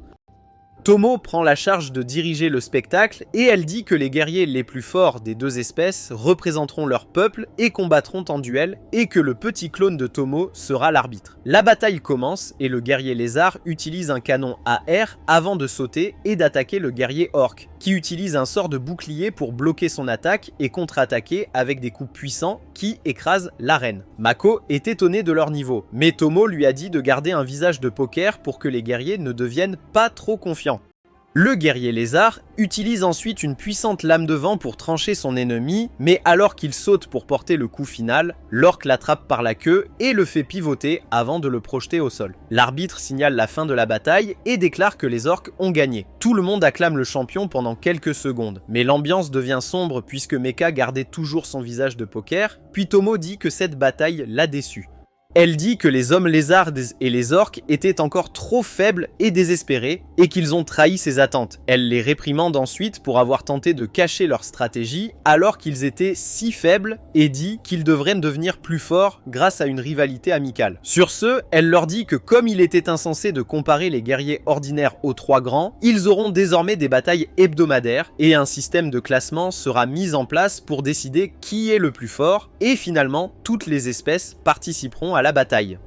Tomo prend la charge de diriger le spectacle et elle dit que les guerriers les plus forts des deux espèces représenteront leur peuple et combattront en duel et que le petit clone de Tomo sera l'arbitre. La bataille commence et le guerrier lézard utilise un canon AR avant de sauter et d'attaquer le guerrier orc, qui utilise un sort de bouclier pour bloquer son attaque et contre-attaquer avec des coups puissants qui écrasent l'arène. Mako est étonné de leur niveau, mais Tomo lui a dit de garder un visage de poker pour que les guerriers ne deviennent pas trop confiants. Le guerrier lézard utilise ensuite une puissante lame de vent pour trancher son ennemi, mais alors qu'il saute pour porter le coup final, l'orque l'attrape par la queue et le fait pivoter avant de le projeter au sol. L'arbitre signale la fin de la bataille et déclare que les orques ont gagné. Tout le monde acclame le champion pendant quelques secondes, mais l'ambiance devient sombre puisque Mecha gardait toujours son visage de poker, puis Tomo dit que cette bataille l'a déçu. Elle dit que les hommes lézards et les orques étaient encore trop faibles et désespérés et qu'ils ont trahi ses attentes. Elle les réprimande ensuite pour avoir tenté de cacher leur stratégie alors qu'ils étaient si faibles et dit qu'ils devraient devenir plus forts grâce à une rivalité amicale. Sur ce, elle leur dit que comme il était insensé de comparer les guerriers ordinaires aux trois grands, ils auront désormais des batailles hebdomadaires et un système de classement sera mis en place pour décider qui est le plus fort et finalement toutes les espèces participeront à la bataille.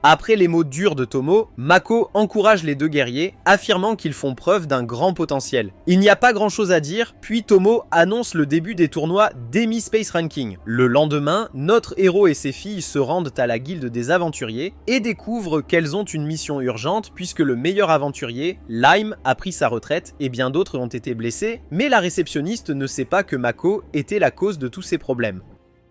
Après les mots durs de Tomo, Mako encourage les deux guerriers, affirmant qu'ils font preuve d'un grand potentiel. Il n'y a pas grand chose à dire, puis Tomo annonce le début des tournois Demi Space Ranking. Le lendemain, notre héros et ses filles se rendent à la guilde des aventuriers et découvrent qu'elles ont une mission urgente puisque le meilleur aventurier, Lime, a pris sa retraite et bien d'autres ont été blessés, mais la réceptionniste ne sait pas que Mako était la cause de tous ces problèmes.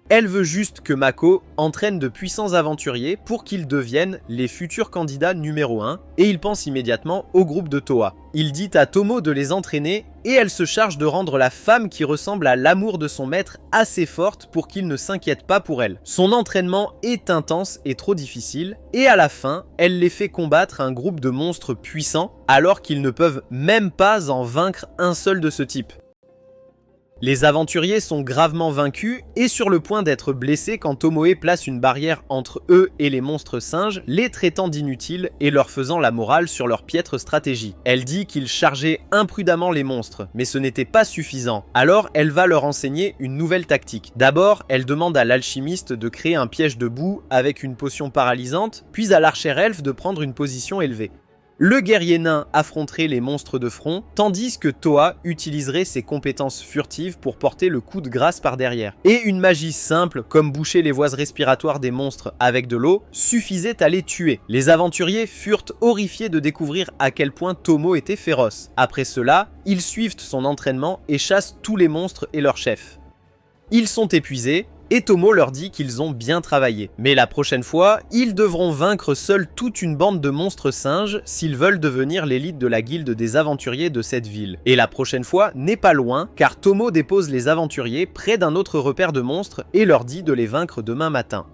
Elle veut juste que Mako entraîne de puissants aventuriers pour qu'ils deviennent les futurs candidats numéro 1 et il pense immédiatement au groupe de Toa. Il dit à Tomo de les entraîner et elle se charge de rendre la femme qui ressemble à l'amour de son maître assez forte pour qu'il ne s'inquiète pas pour elle. Son entraînement est intense et trop difficile et à la fin, elle les fait combattre un groupe de monstres puissants alors qu'ils ne peuvent même pas en vaincre un seul de ce type. Les aventuriers sont gravement vaincus et sur le point d'être blessés quand Tomoe place une barrière entre eux et les monstres singes, les traitant d'inutiles et leur faisant la morale sur leur piètre stratégie. Elle dit qu'ils chargeaient imprudemment les monstres, mais ce n'était pas suffisant. Alors elle va leur enseigner une nouvelle tactique. D'abord, elle demande à l'alchimiste de créer un piège de boue avec une potion paralysante, puis à l'archer elfe de prendre une position élevée. Le guerrier nain affronterait les monstres de front, tandis que Toa utiliserait ses compétences furtives pour porter le coup de grâce par derrière. Et une magie simple, comme boucher les voies respiratoires des monstres avec de l'eau, suffisait à les tuer. Les aventuriers furent horrifiés de découvrir à quel point Tomo était féroce. Après cela, ils suivent son entraînement et chassent tous les monstres et leurs chefs. Ils sont épuisés, et Tomo leur dit qu'ils ont bien travaillé. Mais la prochaine fois, ils devront vaincre seuls toute une bande de monstres singes s'ils veulent devenir l'élite de la guilde des aventuriers de cette ville. Et la prochaine fois n'est pas loin, car Tomo dépose les aventuriers près d'un autre repère de monstres et leur dit de les vaincre demain matin.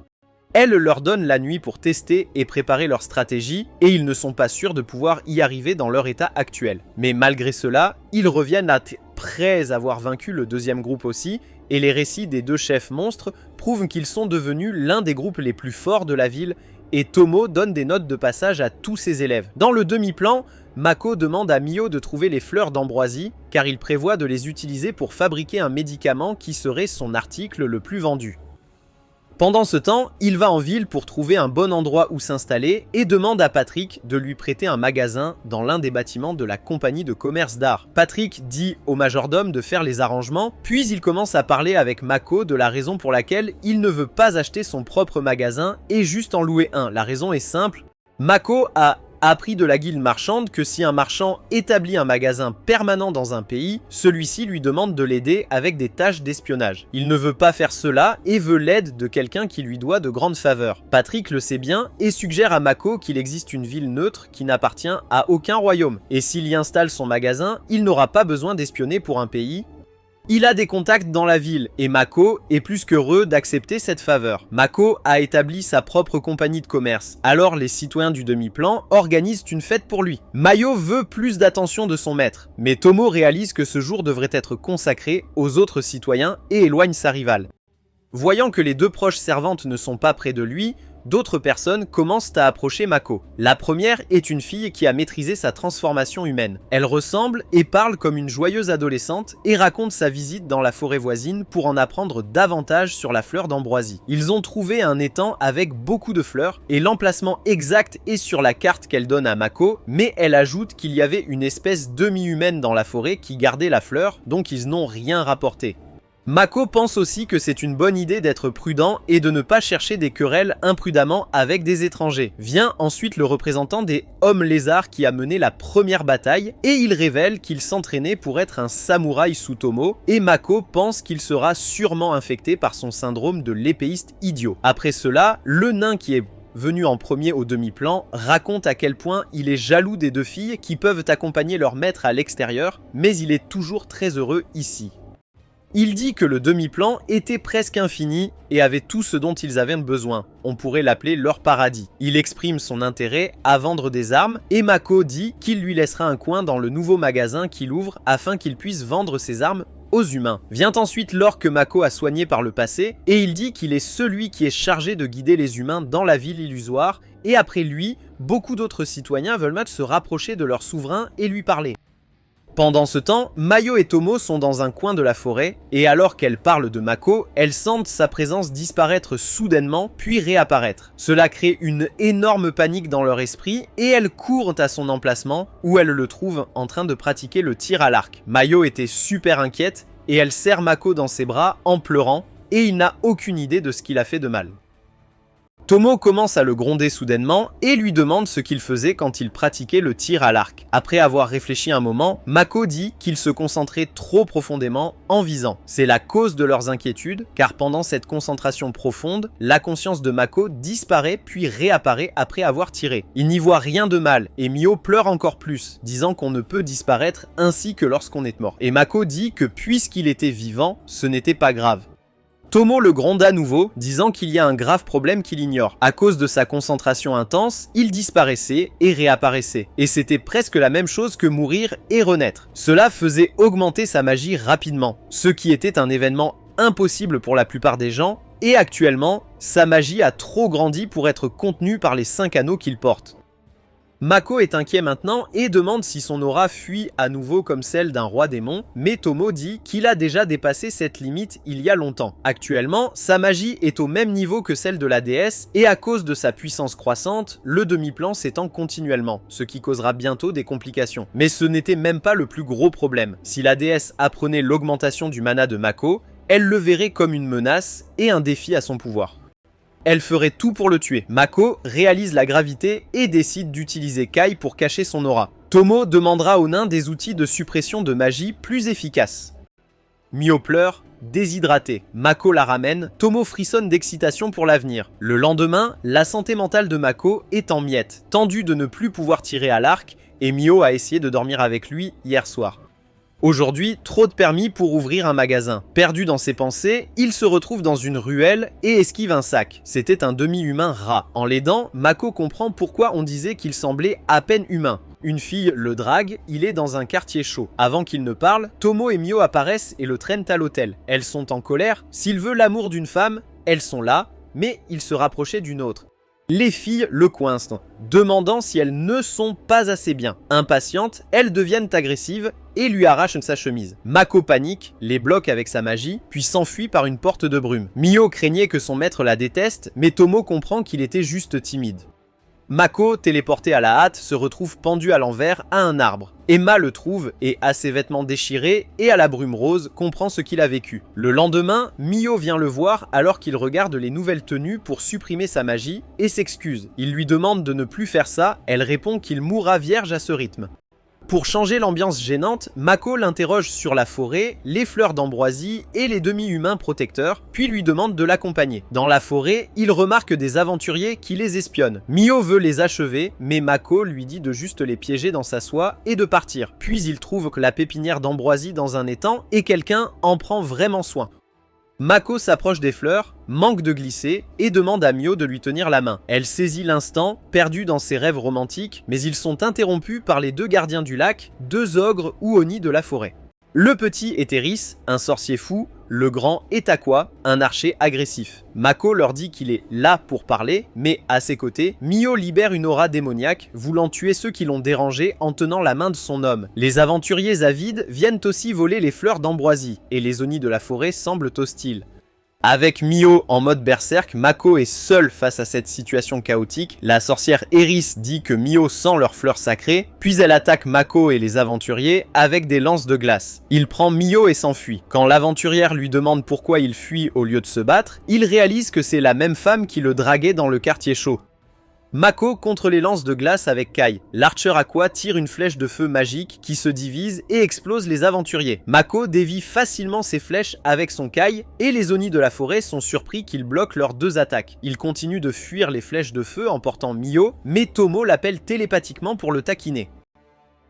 Elle leur donne la nuit pour tester et préparer leur stratégie, et ils ne sont pas sûrs de pouvoir y arriver dans leur état actuel. Mais malgré cela, ils reviennent après avoir vaincu le deuxième groupe aussi, et les récits des deux chefs monstres prouvent qu'ils sont devenus l'un des groupes les plus forts de la ville, et Tomo donne des notes de passage à tous ses élèves. Dans le demi-plan, Mako demande à Mio de trouver les fleurs d'ambroisie, car il prévoit de les utiliser pour fabriquer un médicament qui serait son article le plus vendu. Pendant ce temps, il va en ville pour trouver un bon endroit où s'installer et demande à Patrick de lui prêter un magasin dans l'un des bâtiments de la compagnie de commerce d'art. Patrick dit au majordome de faire les arrangements, puis il commence à parler avec Mako de la raison pour laquelle il ne veut pas acheter son propre magasin et juste en louer un. La raison est simple, Mako a appris de la guilde marchande que si un marchand établit un magasin permanent dans un pays, celui-ci lui demande de l'aider avec des tâches d'espionnage. Il ne veut pas faire cela et veut l'aide de quelqu'un qui lui doit de grandes faveurs. Patrick le sait bien et suggère à Mako qu'il existe une ville neutre qui n'appartient à aucun royaume. Et s'il y installe son magasin, il n'aura pas besoin d'espionner pour un pays. Il a des contacts dans la ville et Mako est plus qu'heureux d'accepter cette faveur. Mako a établi sa propre compagnie de commerce, alors les citoyens du demi-plan organisent une fête pour lui. Mayo veut plus d'attention de son maître, mais Tomo réalise que ce jour devrait être consacré aux autres citoyens et éloigne sa rivale. Voyant que les deux proches servantes ne sont pas près de lui, d'autres personnes commencent à approcher Mako. La première est une fille qui a maîtrisé sa transformation humaine. Elle ressemble et parle comme une joyeuse adolescente et raconte sa visite dans la forêt voisine pour en apprendre davantage sur la fleur d'ambroisie. Ils ont trouvé un étang avec beaucoup de fleurs et l'emplacement exact est sur la carte qu'elle donne à Mako, mais elle ajoute qu'il y avait une espèce demi-humaine dans la forêt qui gardait la fleur, donc ils n'ont rien rapporté. Mako pense aussi que c'est une bonne idée d'être prudent et de ne pas chercher des querelles imprudemment avec des étrangers. Vient ensuite le représentant des hommes lézards qui a mené la première bataille et il révèle qu'il s'entraînait pour être un samouraï sous Tomo et Mako pense qu'il sera sûrement infecté par son syndrome de l'épéiste idiot. Après cela, le nain qui est venu en premier au demi-plan, raconte à quel point il est jaloux des deux filles qui peuvent accompagner leur maître à l'extérieur, mais il est toujours très heureux ici. Il dit que le demi-plan était presque infini et avait tout ce dont ils avaient besoin. On pourrait l'appeler leur paradis. Il exprime son intérêt à vendre des armes et Mako dit qu'il lui laissera un coin dans le nouveau magasin qu'il ouvre afin qu'il puisse vendre ses armes aux humains. Vient ensuite l'orque que Mako a soigné par le passé et il dit qu'il est celui qui est chargé de guider les humains dans la ville illusoire et après lui, beaucoup d'autres citoyens veulent se rapprocher de leur souverain et lui parler. Pendant ce temps, Mayo et Tomo sont dans un coin de la forêt, et alors qu'elles parlent de Mako, elles sentent sa présence disparaître soudainement, puis réapparaître. Cela crée une énorme panique dans leur esprit, et elles courent à son emplacement, où elles le trouvent en train de pratiquer le tir à l'arc. Mayo était super inquiète, et elle serre Mako dans ses bras en pleurant, et il n'a aucune idée de ce qu'il a fait de mal. Tomo commence à le gronder soudainement et lui demande ce qu'il faisait quand il pratiquait le tir à l'arc. Après avoir réfléchi un moment, Mako dit qu'il se concentrait trop profondément en visant. C'est la cause de leurs inquiétudes, car pendant cette concentration profonde, la conscience de Mako disparaît puis réapparaît après avoir tiré. Il n'y voit rien de mal et Mio pleure encore plus, disant qu'on ne peut disparaître ainsi que lorsqu'on est mort. Et Mako dit que puisqu'il était vivant, ce n'était pas grave. Tomo le gronde à nouveau, disant qu'il y a un grave problème qu'il ignore. À cause de sa concentration intense, il disparaissait et réapparaissait. Et c'était presque la même chose que mourir et renaître. Cela faisait augmenter sa magie rapidement, ce qui était un événement impossible pour la plupart des gens, et actuellement, sa magie a trop grandi pour être contenue par les 5 anneaux qu'il porte. Mako est inquiet maintenant et demande si son aura fuit à nouveau comme celle d'un roi démon, mais Tomo dit qu'il a déjà dépassé cette limite il y a longtemps. Actuellement, sa magie est au même niveau que celle de la déesse et à cause de sa puissance croissante, le demi-plan s'étend continuellement, ce qui causera bientôt des complications. Mais ce n'était même pas le plus gros problème. Si la déesse apprenait l'augmentation du mana de Mako, elle le verrait comme une menace et un défi à son pouvoir. Elle ferait tout pour le tuer. Mako réalise la gravité et décide d'utiliser Kai pour cacher son aura. Tomo demandera au nain des outils de suppression de magie plus efficaces. Mio pleure, déshydratée. Mako la ramène, Tomo frissonne d'excitation pour l'avenir. Le lendemain, la santé mentale de Mako est en miettes, tendue de ne plus pouvoir tirer à l'arc, et Mio a essayé de dormir avec lui hier soir. Aujourd'hui, trop de permis pour ouvrir un magasin. Perdu dans ses pensées, il se retrouve dans une ruelle et esquive un sac. C'était un demi-humain rat. En l'aidant, Mako comprend pourquoi on disait qu'il semblait à peine humain. Une fille le drague, il est dans un quartier chaud. Avant qu'il ne parle, Tomo et Mio apparaissent et le traînent à l'hôtel. Elles sont en colère. S'il veut l'amour d'une femme, elles sont là, mais il se rapprochait d'une autre. Les filles le coincent, demandant si elles ne sont pas assez bien. Impatientes, elles deviennent agressives et lui arrachent sa chemise. Mako panique, les bloque avec sa magie, puis s'enfuit par une porte de brume. Mio craignait que son maître la déteste, mais Tomo comprend qu'il était juste timide. Mako, téléporté à la hâte, se retrouve pendu à l'envers à un arbre. Emma le trouve et, à ses vêtements déchirés et à la brume rose, comprend ce qu'il a vécu. Le lendemain, Mio vient le voir alors qu'il regarde les nouvelles tenues pour supprimer sa magie et s'excuse. Il lui demande de ne plus faire ça, elle répond qu'il mourra vierge à ce rythme. Pour changer l'ambiance gênante, Mako l'interroge sur la forêt, les fleurs d'ambroisie et les demi-humains protecteurs, puis lui demande de l'accompagner. Dans la forêt, il remarque des aventuriers qui les espionnent. Mio veut les achever, mais Mako lui dit de juste les piéger dans sa soie et de partir. Puis il trouve que la pépinière d'ambroisie dans un étang et quelqu'un en prend vraiment soin. Mako s'approche des fleurs, manque de glisser et demande à Mio de lui tenir la main. Elle saisit l'instant, perdue dans ses rêves romantiques, mais ils sont interrompus par les deux gardiens du lac, deux ogres ou Oni de la forêt. Le petit est Eris, un sorcier fou, le grand est Aqua, un archer agressif. Mako leur dit qu'il est là pour parler, mais à ses côtés, Mio libère une aura démoniaque, voulant tuer ceux qui l'ont dérangé en tenant la main de son homme. Les aventuriers avides viennent aussi voler les fleurs d'ambroisie, et les Oni de la forêt semblent hostiles. Avec Mio en mode berserk, Mako est seule face à cette situation chaotique. La sorcière Eris dit que Mio sent leurs fleurs sacrées, puis elle attaque Mako et les aventuriers avec des lances de glace. Il prend Mio et s'enfuit. Quand l'aventurière lui demande pourquoi il fuit au lieu de se battre, il réalise que c'est la même femme qui le draguait dans le quartier chaud. Mako contre les lances de glace avec Kai. L'archer Aqua tire une flèche de feu magique qui se divise et explose les aventuriers. Mako dévie facilement ses flèches avec son Kai et les Oni de la forêt sont surpris qu'il bloque leurs deux attaques. Ils continuent de fuir les flèches de feu en portant Mio, mais Tomo l'appelle télépathiquement pour le taquiner.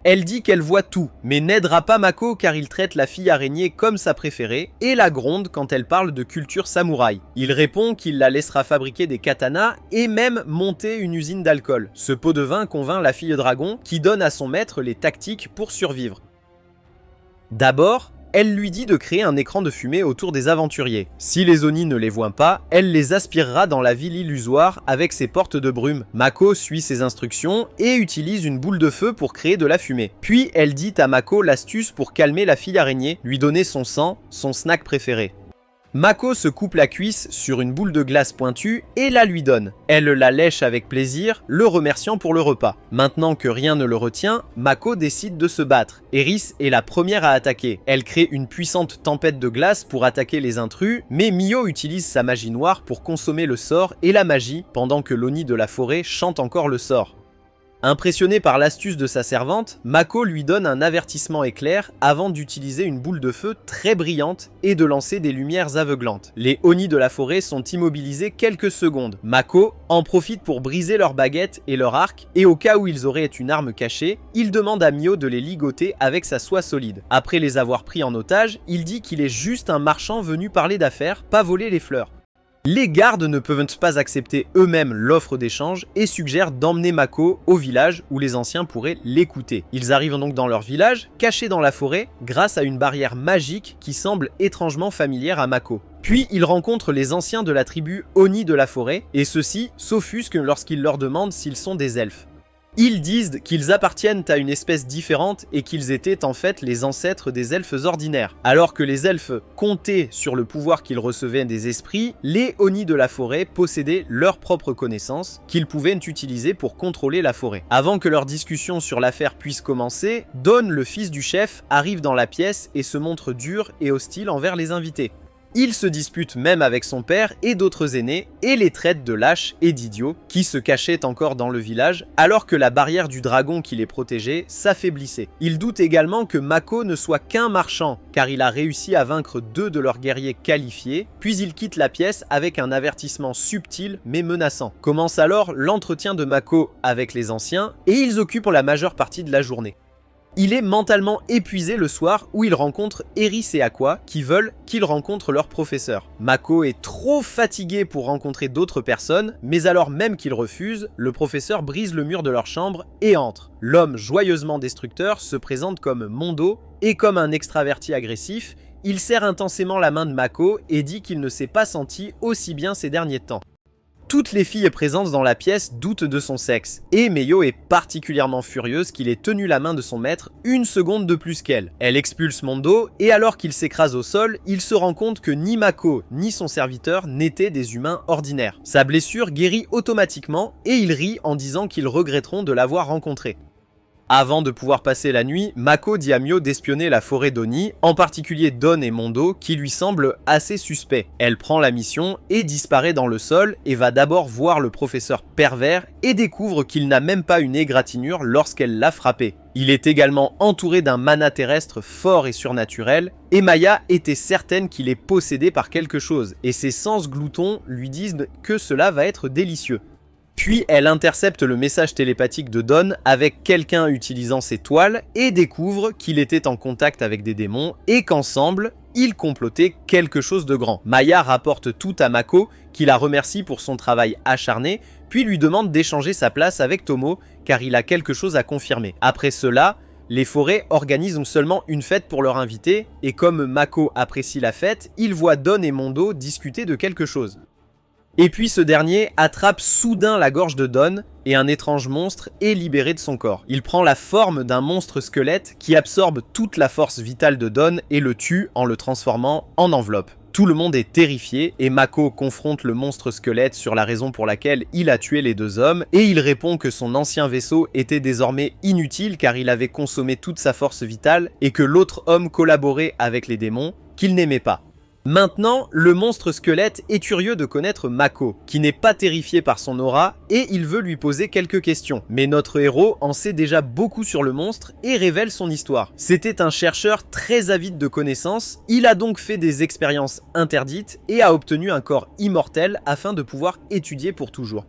Elle dit qu'elle voit tout, mais n'aidera pas Mako car il traite la fille araignée comme sa préférée et la gronde quand elle parle de culture samouraï. Il répond qu'il la laissera fabriquer des katanas et même monter une usine d'alcool. Ce pot de vin convainc la fille dragon qui donne à son maître les tactiques pour survivre. D'abord, elle lui dit de créer un écran de fumée autour des aventuriers. Si les Oni ne les voient pas, elle les aspirera dans la ville illusoire avec ses portes de brume. Mako suit ses instructions et utilise une boule de feu pour créer de la fumée. Puis elle dit à Mako l'astuce pour calmer la fille araignée, lui donner son sang, son snack préféré. Mako se coupe la cuisse sur une boule de glace pointue et la lui donne. Elle la lèche avec plaisir, le remerciant pour le repas. Maintenant que rien ne le retient, Mako décide de se battre. Eris est la première à attaquer. Elle crée une puissante tempête de glace pour attaquer les intrus, mais Mio utilise sa magie noire pour consommer le sort et la magie, pendant que l'Oni de la forêt chante encore le sort. Impressionné par l'astuce de sa servante, Mako lui donne un avertissement éclair avant d'utiliser une boule de feu très brillante et de lancer des lumières aveuglantes. Les Oni de la forêt sont immobilisés quelques secondes. Mako en profite pour briser leurs baguettes et leur arc, et au cas où ils auraient une arme cachée, il demande à Mio de les ligoter avec sa soie solide. Après les avoir pris en otage, il dit qu'il est juste un marchand venu parler d'affaires, pas voler les fleurs. Les gardes ne peuvent pas accepter eux-mêmes l'offre d'échange et suggèrent d'emmener Mako au village où les anciens pourraient l'écouter. Ils arrivent donc dans leur village, cachés dans la forêt, grâce à une barrière magique qui semble étrangement familière à Mako. Puis ils rencontrent les anciens de la tribu Oni de la forêt, et ceux-ci s'offusquent lorsqu'ils leur demandent s'ils sont des elfes. Ils disent qu'ils appartiennent à une espèce différente et qu'ils étaient en fait les ancêtres des elfes ordinaires. Alors que les elfes comptaient sur le pouvoir qu'ils recevaient des esprits, les Oni de la forêt possédaient leurs propres connaissances qu'ils pouvaient utiliser pour contrôler la forêt. Avant que leur discussion sur l'affaire puisse commencer, Don, le fils du chef, arrive dans la pièce et se montre dur et hostile envers les invités. Il se dispute même avec son père et d'autres aînés et les traite de lâches et d'idiots qui se cachaient encore dans le village alors que la barrière du dragon qui les protégeait s'affaiblissait. Il doute également que Mako ne soit qu'un marchand car il a réussi à vaincre 2 de leurs guerriers qualifiés, puis il quitte la pièce avec un avertissement subtil mais menaçant. Commence alors l'entretien de Mako avec les anciens et ils occupent la majeure partie de la journée. Il est mentalement épuisé le soir où il rencontre Eris et Aqua qui veulent qu'il rencontre leur professeur. Mako est trop fatigué pour rencontrer d'autres personnes, mais alors même qu'il refuse, le professeur brise le mur de leur chambre et entre. L'homme joyeusement destructeur se présente comme Mondo et comme un extraverti agressif, il serre intensément la main de Mako et dit qu'il ne s'est pas senti aussi bien ces derniers temps. Toutes les filles présentes dans la pièce doutent de son sexe, et Meio est particulièrement furieuse qu'il ait tenu la main de son maître une seconde de plus qu'elle. Elle expulse Mondo, et alors qu'il s'écrase au sol, il se rend compte que ni Mako ni son serviteur n'étaient des humains ordinaires. Sa blessure guérit automatiquement, et il rit en disant qu'ils regretteront de l'avoir rencontré. Avant de pouvoir passer la nuit, Mako dit à Mio d'espionner la forêt d'Oni, en particulier Don et Mondo, qui lui semblent assez suspects. Elle prend la mission et disparaît dans le sol et va d'abord voir le professeur pervers et découvre qu'il n'a même pas une égratignure lorsqu'elle l'a frappé. Il est également entouré d'un mana terrestre fort et surnaturel, et Maya était certaine qu'il est possédé par quelque chose, et ses sens gloutons lui disent que cela va être délicieux. Puis elle intercepte le message télépathique de Don avec quelqu'un utilisant ses toiles et découvre qu'il était en contact avec des démons et qu'ensemble, ils complotaient quelque chose de grand. Maya rapporte tout à Mako, qui la remercie pour son travail acharné, puis lui demande d'échanger sa place avec Tomo car il a quelque chose à confirmer. Après cela, les forêts organisent seulement une fête pour leur invité et comme Mako apprécie la fête, il voit Don et Mondo discuter de quelque chose. Et puis ce dernier attrape soudain la gorge de Don et un étrange monstre est libéré de son corps. Il prend la forme d'un monstre squelette qui absorbe toute la force vitale de Don et le tue en le transformant en enveloppe. Tout le monde est terrifié et Mako confronte le monstre squelette sur la raison pour laquelle il a tué les deux hommes et il répond que son ancien vaisseau était désormais inutile car il avait consommé toute sa force vitale et que l'autre homme collaborait avec les démons qu'il n'aimait pas. Maintenant, le monstre squelette est curieux de connaître Mako, qui n'est pas terrifié par son aura, et il veut lui poser quelques questions. Mais notre héros en sait déjà beaucoup sur le monstre et révèle son histoire. C'était un chercheur très avide de connaissances, il a donc fait des expériences interdites et a obtenu un corps immortel afin de pouvoir étudier pour toujours.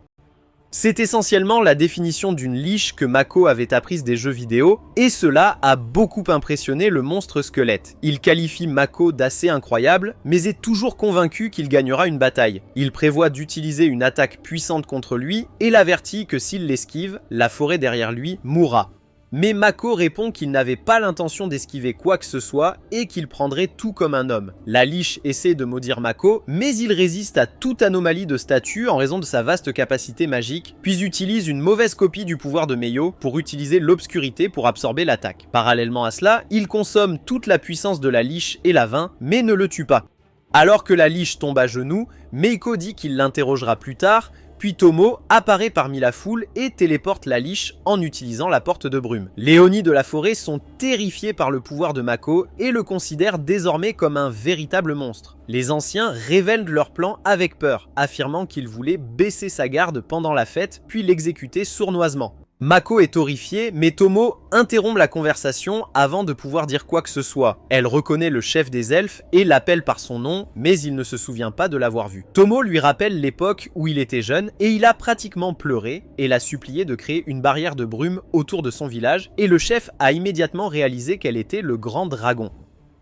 C'est essentiellement la définition d'une liche que Mako avait apprise des jeux vidéo, et cela a beaucoup impressionné le monstre squelette. Il qualifie Mako d'assez incroyable, mais est toujours convaincu qu'il gagnera une bataille. Il prévoit d'utiliser une attaque puissante contre lui, et l'avertit que s'il l'esquive, la forêt derrière lui mourra. Mais Mako répond qu'il n'avait pas l'intention d'esquiver quoi que ce soit et qu'il prendrait tout comme un homme. La liche essaie de maudire Mako, mais il résiste à toute anomalie de statut en raison de sa vaste capacité magique, puis utilise une mauvaise copie du pouvoir de Meio pour utiliser l'obscurité pour absorber l'attaque. Parallèlement à cela, il consomme toute la puissance de la liche et la vainc, mais ne le tue pas. Alors que la liche tombe à genoux, Meiko dit qu'il l'interrogera plus tard, puis Tomo apparaît parmi la foule et téléporte la liche en utilisant la porte de brume. Les Oni de la forêt sont terrifiés par le pouvoir de Mako et le considèrent désormais comme un véritable monstre. Les anciens révèlent leur plan avec peur, affirmant qu'ils voulaient baisser sa garde pendant la fête puis l'exécuter sournoisement. Mako est horrifiée, mais Tomo interrompt la conversation avant de pouvoir dire quoi que ce soit. Elle reconnaît le chef des elfes et l'appelle par son nom, mais il ne se souvient pas de l'avoir vu. Tomo lui rappelle l'époque où il était jeune et il a pratiquement pleuré et l'a supplié de créer une barrière de brume autour de son village et le chef a immédiatement réalisé qu'elle était le grand dragon.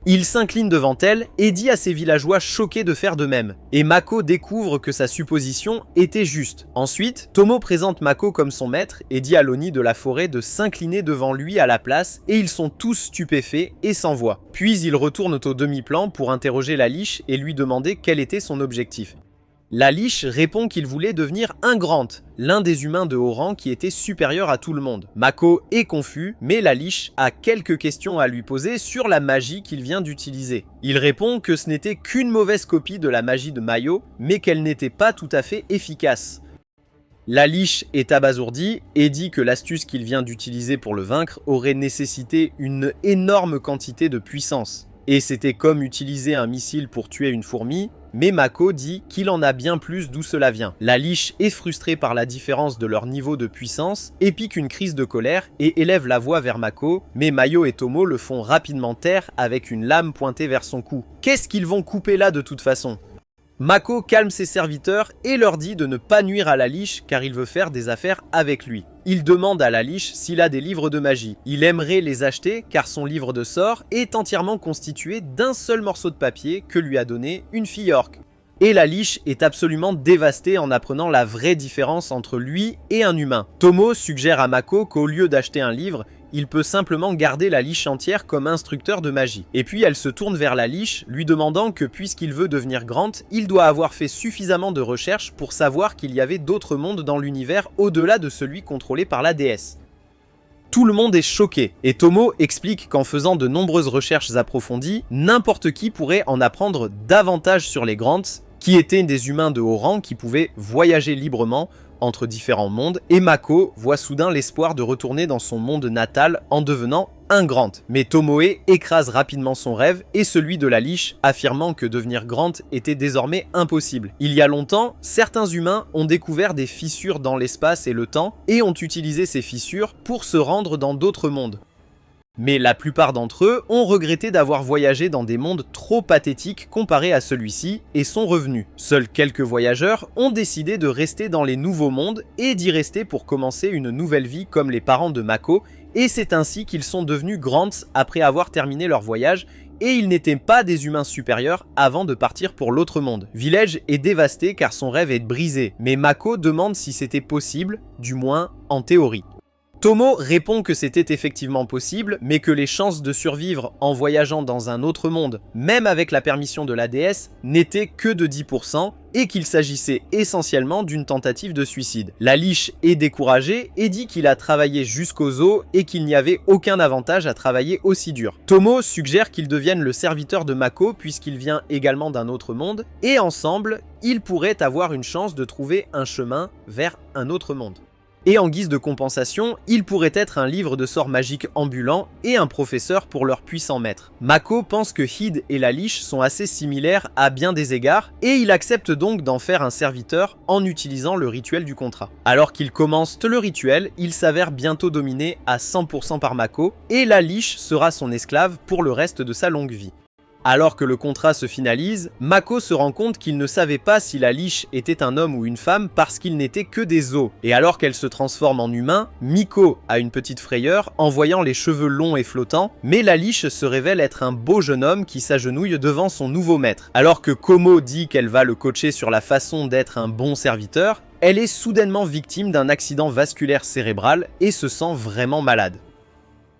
Il s'incline devant elle et dit à ses villageois choqués de faire de même. Et Mako découvre que sa supposition était juste. Ensuite, Tomo présente Mako comme son maître et dit à l'Oni de la forêt de s'incliner devant lui à la place et ils sont tous stupéfaits et sans voix. Puis ils retournent au demi-plan pour interroger la liche et lui demander quel était son objectif. La liche répond qu'il voulait devenir un grand, l'un des humains de haut rang qui était supérieur à tout le monde. Mako est confus, mais la liche a quelques questions à lui poser sur la magie qu'il vient d'utiliser. Il répond que ce n'était qu'une mauvaise copie de la magie de Mayo, mais qu'elle n'était pas tout à fait efficace. La liche est abasourdie et dit que l'astuce qu'il vient d'utiliser pour le vaincre aurait nécessité une énorme quantité de puissance. Et c'était comme utiliser un missile pour tuer une fourmi, mais Mako dit qu'il en a bien plus d'où cela vient. La liche est frustrée par la différence de leur niveau de puissance et pique une crise de colère et élève la voix vers Mako, mais Mayo et Tomo le font rapidement taire avec une lame pointée vers son cou. Qu'est-ce qu'ils vont couper là de toute façon ? Mako calme ses serviteurs et leur dit de ne pas nuire à la liche car il veut faire des affaires avec lui. Il demande à la liche s'il a des livres de magie. Il aimerait les acheter car son livre de sorts est entièrement constitué d'un seul morceau de papier que lui a donné une fille orque. Et la liche est absolument dévastée en apprenant la vraie différence entre lui et un humain. Tomo suggère à Mako qu'au lieu d'acheter un livre, il peut simplement garder la liche entière comme instructeur de magie. Et puis elle se tourne vers la liche, lui demandant que puisqu'il veut devenir Grant, il doit avoir fait suffisamment de recherches pour savoir qu'il y avait d'autres mondes dans l'univers au-delà de celui contrôlé par la déesse. Tout le monde est choqué, et Tomo explique qu'en faisant de nombreuses recherches approfondies, n'importe qui pourrait en apprendre davantage sur les Grants, qui étaient des humains de haut rang qui pouvaient voyager librement entre différents mondes, et Mako voit soudain l'espoir de retourner dans son monde natal en devenant un Grant. Mais Tomoe écrase rapidement son rêve et celui de la liche, affirmant que devenir Grant était désormais impossible. Il y a longtemps, certains humains ont découvert des fissures dans l'espace et le temps, et ont utilisé ces fissures pour se rendre dans d'autres mondes. Mais la plupart d'entre eux ont regretté d'avoir voyagé dans des mondes trop pathétiques comparés à celui-ci et sont revenus. Seuls quelques voyageurs ont décidé de rester dans les nouveaux mondes et d'y rester pour commencer une nouvelle vie comme les parents de Mako, et c'est ainsi qu'ils sont devenus Grants après avoir terminé leur voyage, et ils n'étaient pas des humains supérieurs avant de partir pour l'autre monde. Village est dévasté car son rêve est brisé, mais Mako demande si c'était possible, du moins en théorie. Tomo répond que c'était effectivement possible, mais que les chances de survivre en voyageant dans un autre monde, même avec la permission de la déesse, n'étaient que de 10%, et qu'il s'agissait essentiellement d'une tentative de suicide. La liche est découragée et dit qu'il a travaillé jusqu'aux os et qu'il n'y avait aucun avantage à travailler aussi dur. Tomo suggère qu'il devienne le serviteur de Mako puisqu'il vient également d'un autre monde, et ensemble, ils pourraient avoir une chance de trouver un chemin vers un autre monde. Et en guise de compensation, il pourrait être un livre de sorts magiques ambulant et un professeur pour leur puissant maître. Mako pense que Hide et la liche sont assez similaires à bien des égards, et il accepte donc d'en faire un serviteur en utilisant le rituel du contrat. Alors qu'il commence le rituel, il s'avère bientôt dominé à 100% par Mako, et la liche sera son esclave pour le reste de sa longue vie. Alors que le contrat se finalise, Mako se rend compte qu'il ne savait pas si la liche était un homme ou une femme parce qu'il n'était que des os. Et alors qu'elle se transforme en humain, Miko a une petite frayeur en voyant les cheveux longs et flottants, mais la liche se révèle être un beau jeune homme qui s'agenouille devant son nouveau maître. Alors que Komo dit qu'elle va le coacher sur la façon d'être un bon serviteur, elle est soudainement victime d'un accident vasculaire cérébral et se sent vraiment malade.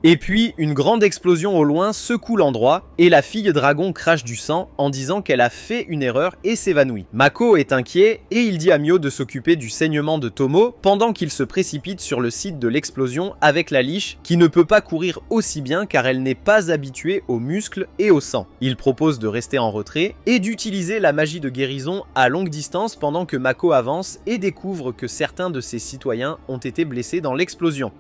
Et puis, une grande explosion au loin secoue l'endroit, et la fille dragon crache du sang en disant qu'elle a fait une erreur et s'évanouit. Mako est inquiet, et il dit à Mio de s'occuper du saignement de Tomo pendant qu'il se précipite sur le site de l'explosion avec la liche, qui ne peut pas courir aussi bien car elle n'est pas habituée aux muscles et au sang. Il propose de rester en retrait, et d'utiliser la magie de guérison à longue distance pendant que Mako avance et découvre que certains de ses citoyens ont été blessés dans l'explosion.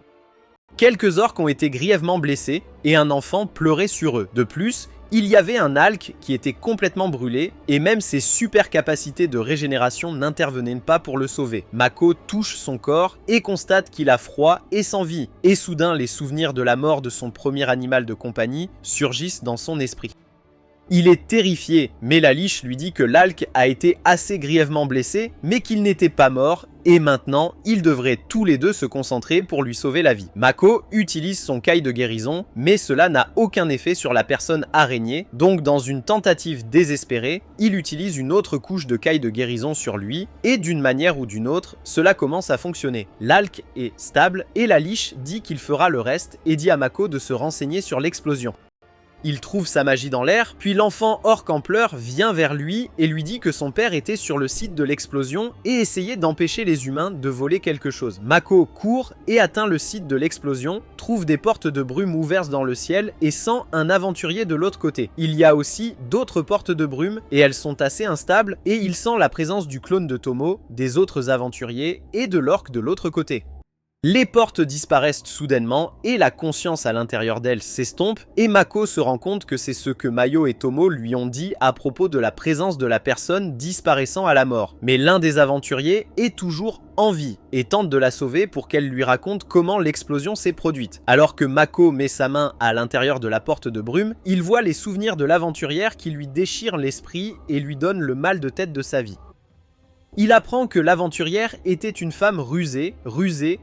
Quelques orques ont été grièvement blessés et un enfant pleurait sur eux. De plus, il y avait un Alk qui était complètement brûlé et même ses super capacités de régénération n'intervenaient pas pour le sauver. Mako touche son corps et constate qu'il a froid et sans vie. Et soudain, les souvenirs de la mort de son premier animal de compagnie surgissent dans son esprit. Il est terrifié, mais la liche lui dit que l'Alk a été assez grièvement blessé, mais qu'il n'était pas mort, et maintenant, ils devraient tous les deux se concentrer pour lui sauver la vie. Mako utilise son caille de guérison, mais cela n'a aucun effet sur la personne araignée, donc dans une tentative désespérée, il utilise une autre couche de caille de guérison sur lui, et d'une manière ou d'une autre, cela commence à fonctionner. L'Alk est stable, et la liche dit qu'il fera le reste, et dit à Mako de se renseigner sur l'explosion. Il trouve sa magie dans l'air, puis l'enfant orc en pleurs vient vers lui et lui dit que son père était sur le site de l'explosion et essayait d'empêcher les humains de voler quelque chose. Mako court et atteint le site de l'explosion, trouve des portes de brume ouvertes dans le ciel et sent un aventurier de l'autre côté. Il y a aussi d'autres portes de brume et elles sont assez instables et il sent la présence du clone de Tomo, des autres aventuriers et de l'orc de l'autre côté. Les portes disparaissent soudainement et la conscience à l'intérieur d'elle s'estompe et Mako se rend compte que c'est ce que Mayo et Tomo lui ont dit à propos de la présence de la personne disparaissant à la mort. Mais l'un des aventuriers est toujours en vie et tente de la sauver pour qu'elle lui raconte comment l'explosion s'est produite. Alors que Mako met sa main à l'intérieur de la porte de brume, il voit les souvenirs de l'aventurière qui lui déchirent l'esprit et lui donnent le mal de tête de sa vie. Il apprend que l'aventurière était une femme rusée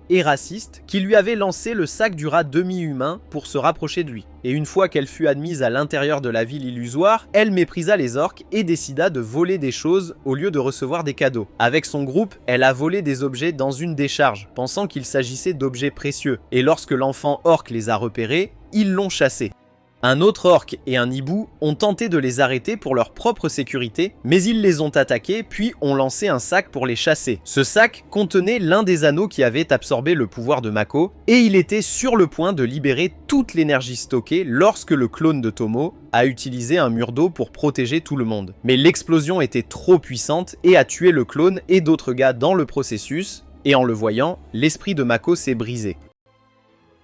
et raciste qui lui avait lancé le sac du rat demi-humain pour se rapprocher de lui. Et une fois qu'elle fut admise à l'intérieur de la ville illusoire, elle méprisa les orques et décida de voler des choses au lieu de recevoir des cadeaux. Avec son groupe, elle a volé des objets dans une décharge, pensant qu'il s'agissait d'objets précieux. Et lorsque l'enfant orc les a repérés, ils l'ont chassé. Un autre orc et un hibou ont tenté de les arrêter pour leur propre sécurité, mais ils les ont attaqués puis ont lancé un sac pour les chasser. Ce sac contenait l'un des anneaux qui avait absorbé le pouvoir de Mako, et il était sur le point de libérer toute l'énergie stockée lorsque le clone de Tomo a utilisé un mur d'eau pour protéger tout le monde. Mais l'explosion était trop puissante et a tué le clone et d'autres gars dans le processus, et en le voyant, l'esprit de Mako s'est brisé.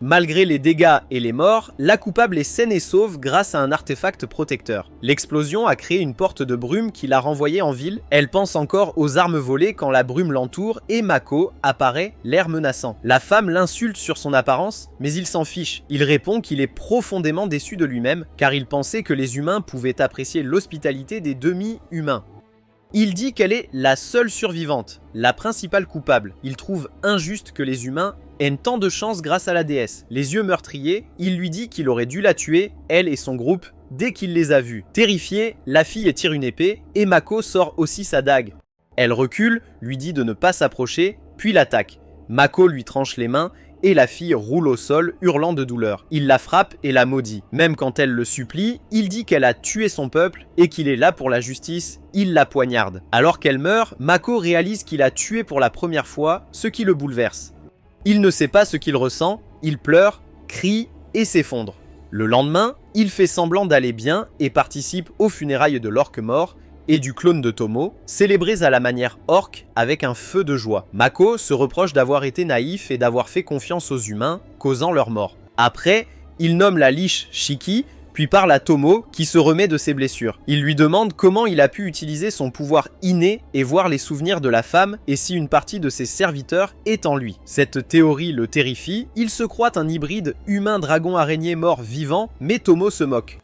Malgré les dégâts et les morts, la coupable est saine et sauve grâce à un artefact protecteur. L'explosion a créé une porte de brume qui l'a renvoyée en ville. Elle pense encore aux armes volées quand la brume l'entoure et Mako apparaît, l'air menaçant. La femme l'insulte sur son apparence, mais il s'en fiche. Il répond qu'il est profondément déçu de lui-même car il pensait que les humains pouvaient apprécier l'hospitalité des demi-humains. Il dit qu'elle est la seule survivante, la principale coupable. Il trouve injuste que les humains aient tant de chance grâce à la déesse. Les yeux meurtriers, il lui dit qu'il aurait dû la tuer, elle et son groupe, dès qu'il les a vus. Terrifiée, la fille tire une épée et Mako sort aussi sa dague. Elle recule, lui dit de ne pas s'approcher, puis l'attaque. Mako lui tranche les mains et la fille roule au sol, hurlant de douleur. Il la frappe et la maudit. Même quand elle le supplie, il dit qu'elle a tué son peuple et qu'il est là pour la justice. Il la poignarde. Alors qu'elle meurt, Mako réalise qu'il a tué pour la première fois, ce qui le bouleverse. Il ne sait pas ce qu'il ressent, il pleure, crie et s'effondre. Le lendemain, il fait semblant d'aller bien et participe aux funérailles de l'orque mort et du clone de Tomo, célébrés à la manière orque avec un feu de joie. Mako se reproche d'avoir été naïf et d'avoir fait confiance aux humains, causant leur mort. Après, il nomme la liche Shiki, puis parle à Tomo qui se remet de ses blessures. Il lui demande comment il a pu utiliser son pouvoir inné et voir les souvenirs de la femme et si une partie de ses serviteurs est en lui. Cette théorie le terrifie, il se croit un hybride humain-dragon-araignée mort-vivant, mais Tomo se moque.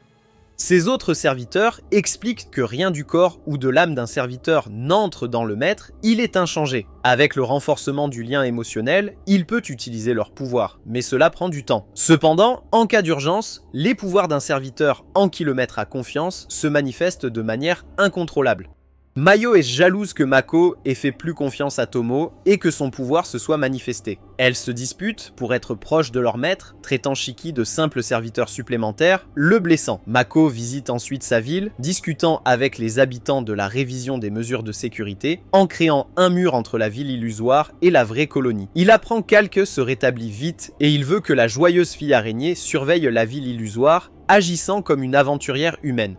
Ses autres serviteurs expliquent que rien du corps ou de l'âme d'un serviteur n'entre dans le maître, il est inchangé. Avec le renforcement du lien émotionnel, il peut utiliser leur pouvoir, mais cela prend du temps. Cependant, en cas d'urgence, les pouvoirs d'un serviteur en qui le maître a confiance se manifestent de manière incontrôlable. Mayo est jalouse que Mako ait fait plus confiance à Tomo et que son pouvoir se soit manifesté. Elles se disputent pour être proches de leur maître, traitant Shiki de simple serviteur supplémentaire, le blessant. Mako visite ensuite sa ville, discutant avec les habitants de la révision des mesures de sécurité, en créant un mur entre la ville illusoire et la vraie colonie. Il apprend qu'Alke se rétablit vite et il veut que la joyeuse fille araignée surveille la ville illusoire, agissant comme une aventurière humaine.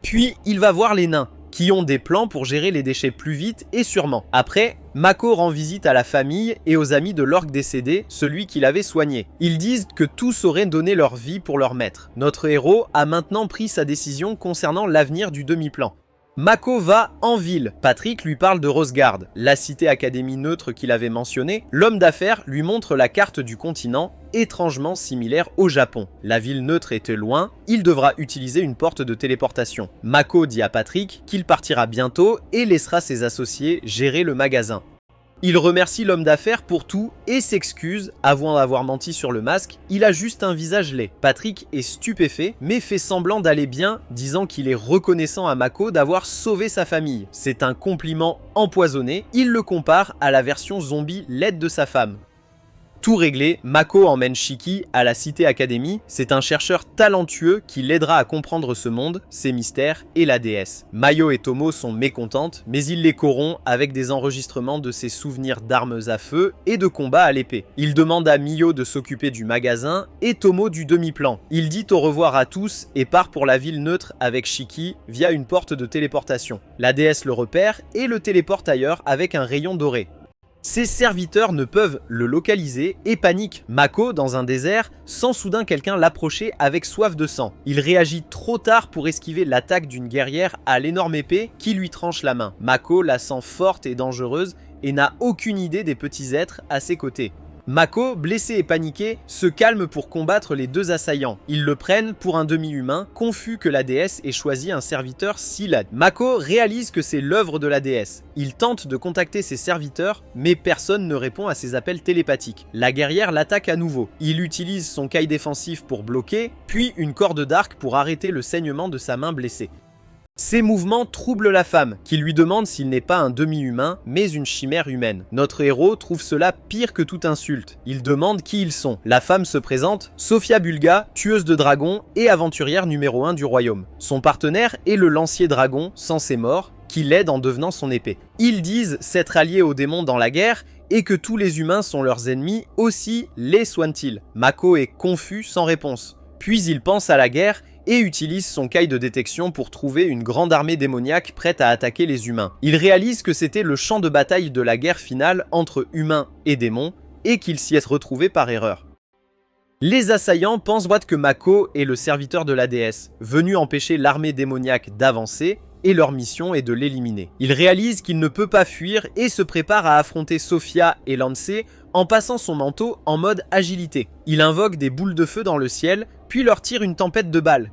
Puis il va voir les nains, qui ont des plans pour gérer les déchets plus vite et sûrement. Après, Mako rend visite à la famille et aux amis de l'orque décédé, celui qu'il avait soigné. Ils disent que tous auraient donné leur vie pour leur maître. Notre héros a maintenant pris sa décision concernant l'avenir du demi-plan. Mako va en ville. Patrick lui parle de Rosegard, la cité académie neutre qu'il avait mentionnée. L'homme d'affaires lui montre la carte du continent, étrangement similaire au Japon. La ville neutre était loin, il devra utiliser une porte de téléportation. Mako dit à Patrick qu'il partira bientôt et laissera ses associés gérer le magasin. Il remercie l'homme d'affaires pour tout et s'excuse, avouant avoir menti sur le masque, il a juste un visage laid. Patrick est stupéfait, mais fait semblant d'aller bien, disant qu'il est reconnaissant à Mako d'avoir sauvé sa famille. C'est un compliment empoisonné, il le compare à la version zombie laide de sa femme. Tout réglé, Mako emmène Shiki à la Cité Académie. C'est un chercheur talentueux qui l'aidera à comprendre ce monde, ses mystères et la déesse. Mayo et Tomo sont mécontentes, mais il les corrompt avec des enregistrements de ses souvenirs d'armes à feu et de combats à l'épée. Il demande à Miyo de s'occuper du magasin et Tomo du demi-plan. Il dit au revoir à tous et part pour la ville neutre avec Shiki via une porte de téléportation. La déesse le repère et le téléporte ailleurs avec un rayon doré. Ses serviteurs ne peuvent le localiser et paniquent. Mako, dans un désert, sent soudain quelqu'un l'approcher avec soif de sang. Il réagit trop tard pour esquiver l'attaque d'une guerrière à l'énorme épée qui lui tranche la main. Mako la sent forte et dangereuse et n'a aucune idée des petits êtres à ses côtés. Mako, blessé et paniqué, se calme pour combattre les deux assaillants. Ils le prennent pour un demi-humain, confus que la déesse ait choisi un serviteur si laid. Mako réalise que c'est l'œuvre de la déesse. Il tente de contacter ses serviteurs, mais personne ne répond à ses appels télépathiques. La guerrière l'attaque à nouveau. Il utilise son kai défensif pour bloquer, puis une corde d'arc pour arrêter le saignement de sa main blessée. Ces mouvements troublent la femme, qui lui demande s'il n'est pas un demi-humain, mais une chimère humaine. Notre héros trouve cela pire que toute insulte. Il demande qui ils sont. La femme se présente, Sophia Bulga, tueuse de dragons et aventurière numéro 1 du royaume. Son partenaire est le lancier dragon, censé mort, qui l'aide en devenant son épée. Ils disent s'être alliés aux démons dans la guerre, et que tous les humains sont leurs ennemis, aussi les soignent-ils. Mako est confus sans réponse. Puis il pense à la guerre, et utilise son kai de détection pour trouver une grande armée démoniaque prête à attaquer les humains. Il réalise que c'était le champ de bataille de la guerre finale entre humains et démons, et qu'il s'y est retrouvé par erreur. Les assaillants pensent que Mako est le serviteur de la déesse, venu empêcher l'armée démoniaque d'avancer, et leur mission est de l'éliminer. Il réalise qu'il ne peut pas fuir et se prépare à affronter Sophia et Lance en passant son manteau en mode agilité. Il invoque des boules de feu dans le ciel, puis leur tire une tempête de balles.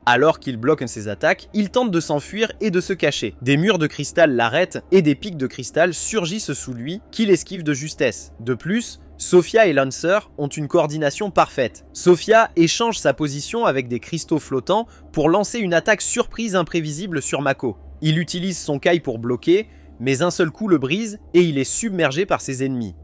Alors qu'il bloque ses attaques, il tente de s'enfuir et de se cacher. Des murs de cristal l'arrêtent et des pics de cristal surgissent sous lui, qu'il esquive de justesse. De plus, Sophia et Lancer ont une coordination parfaite. Sophia échange sa position avec des cristaux flottants pour lancer une attaque surprise imprévisible sur Mako. Il utilise son kai pour bloquer, mais un seul coup le brise et il est submergé par ses ennemis.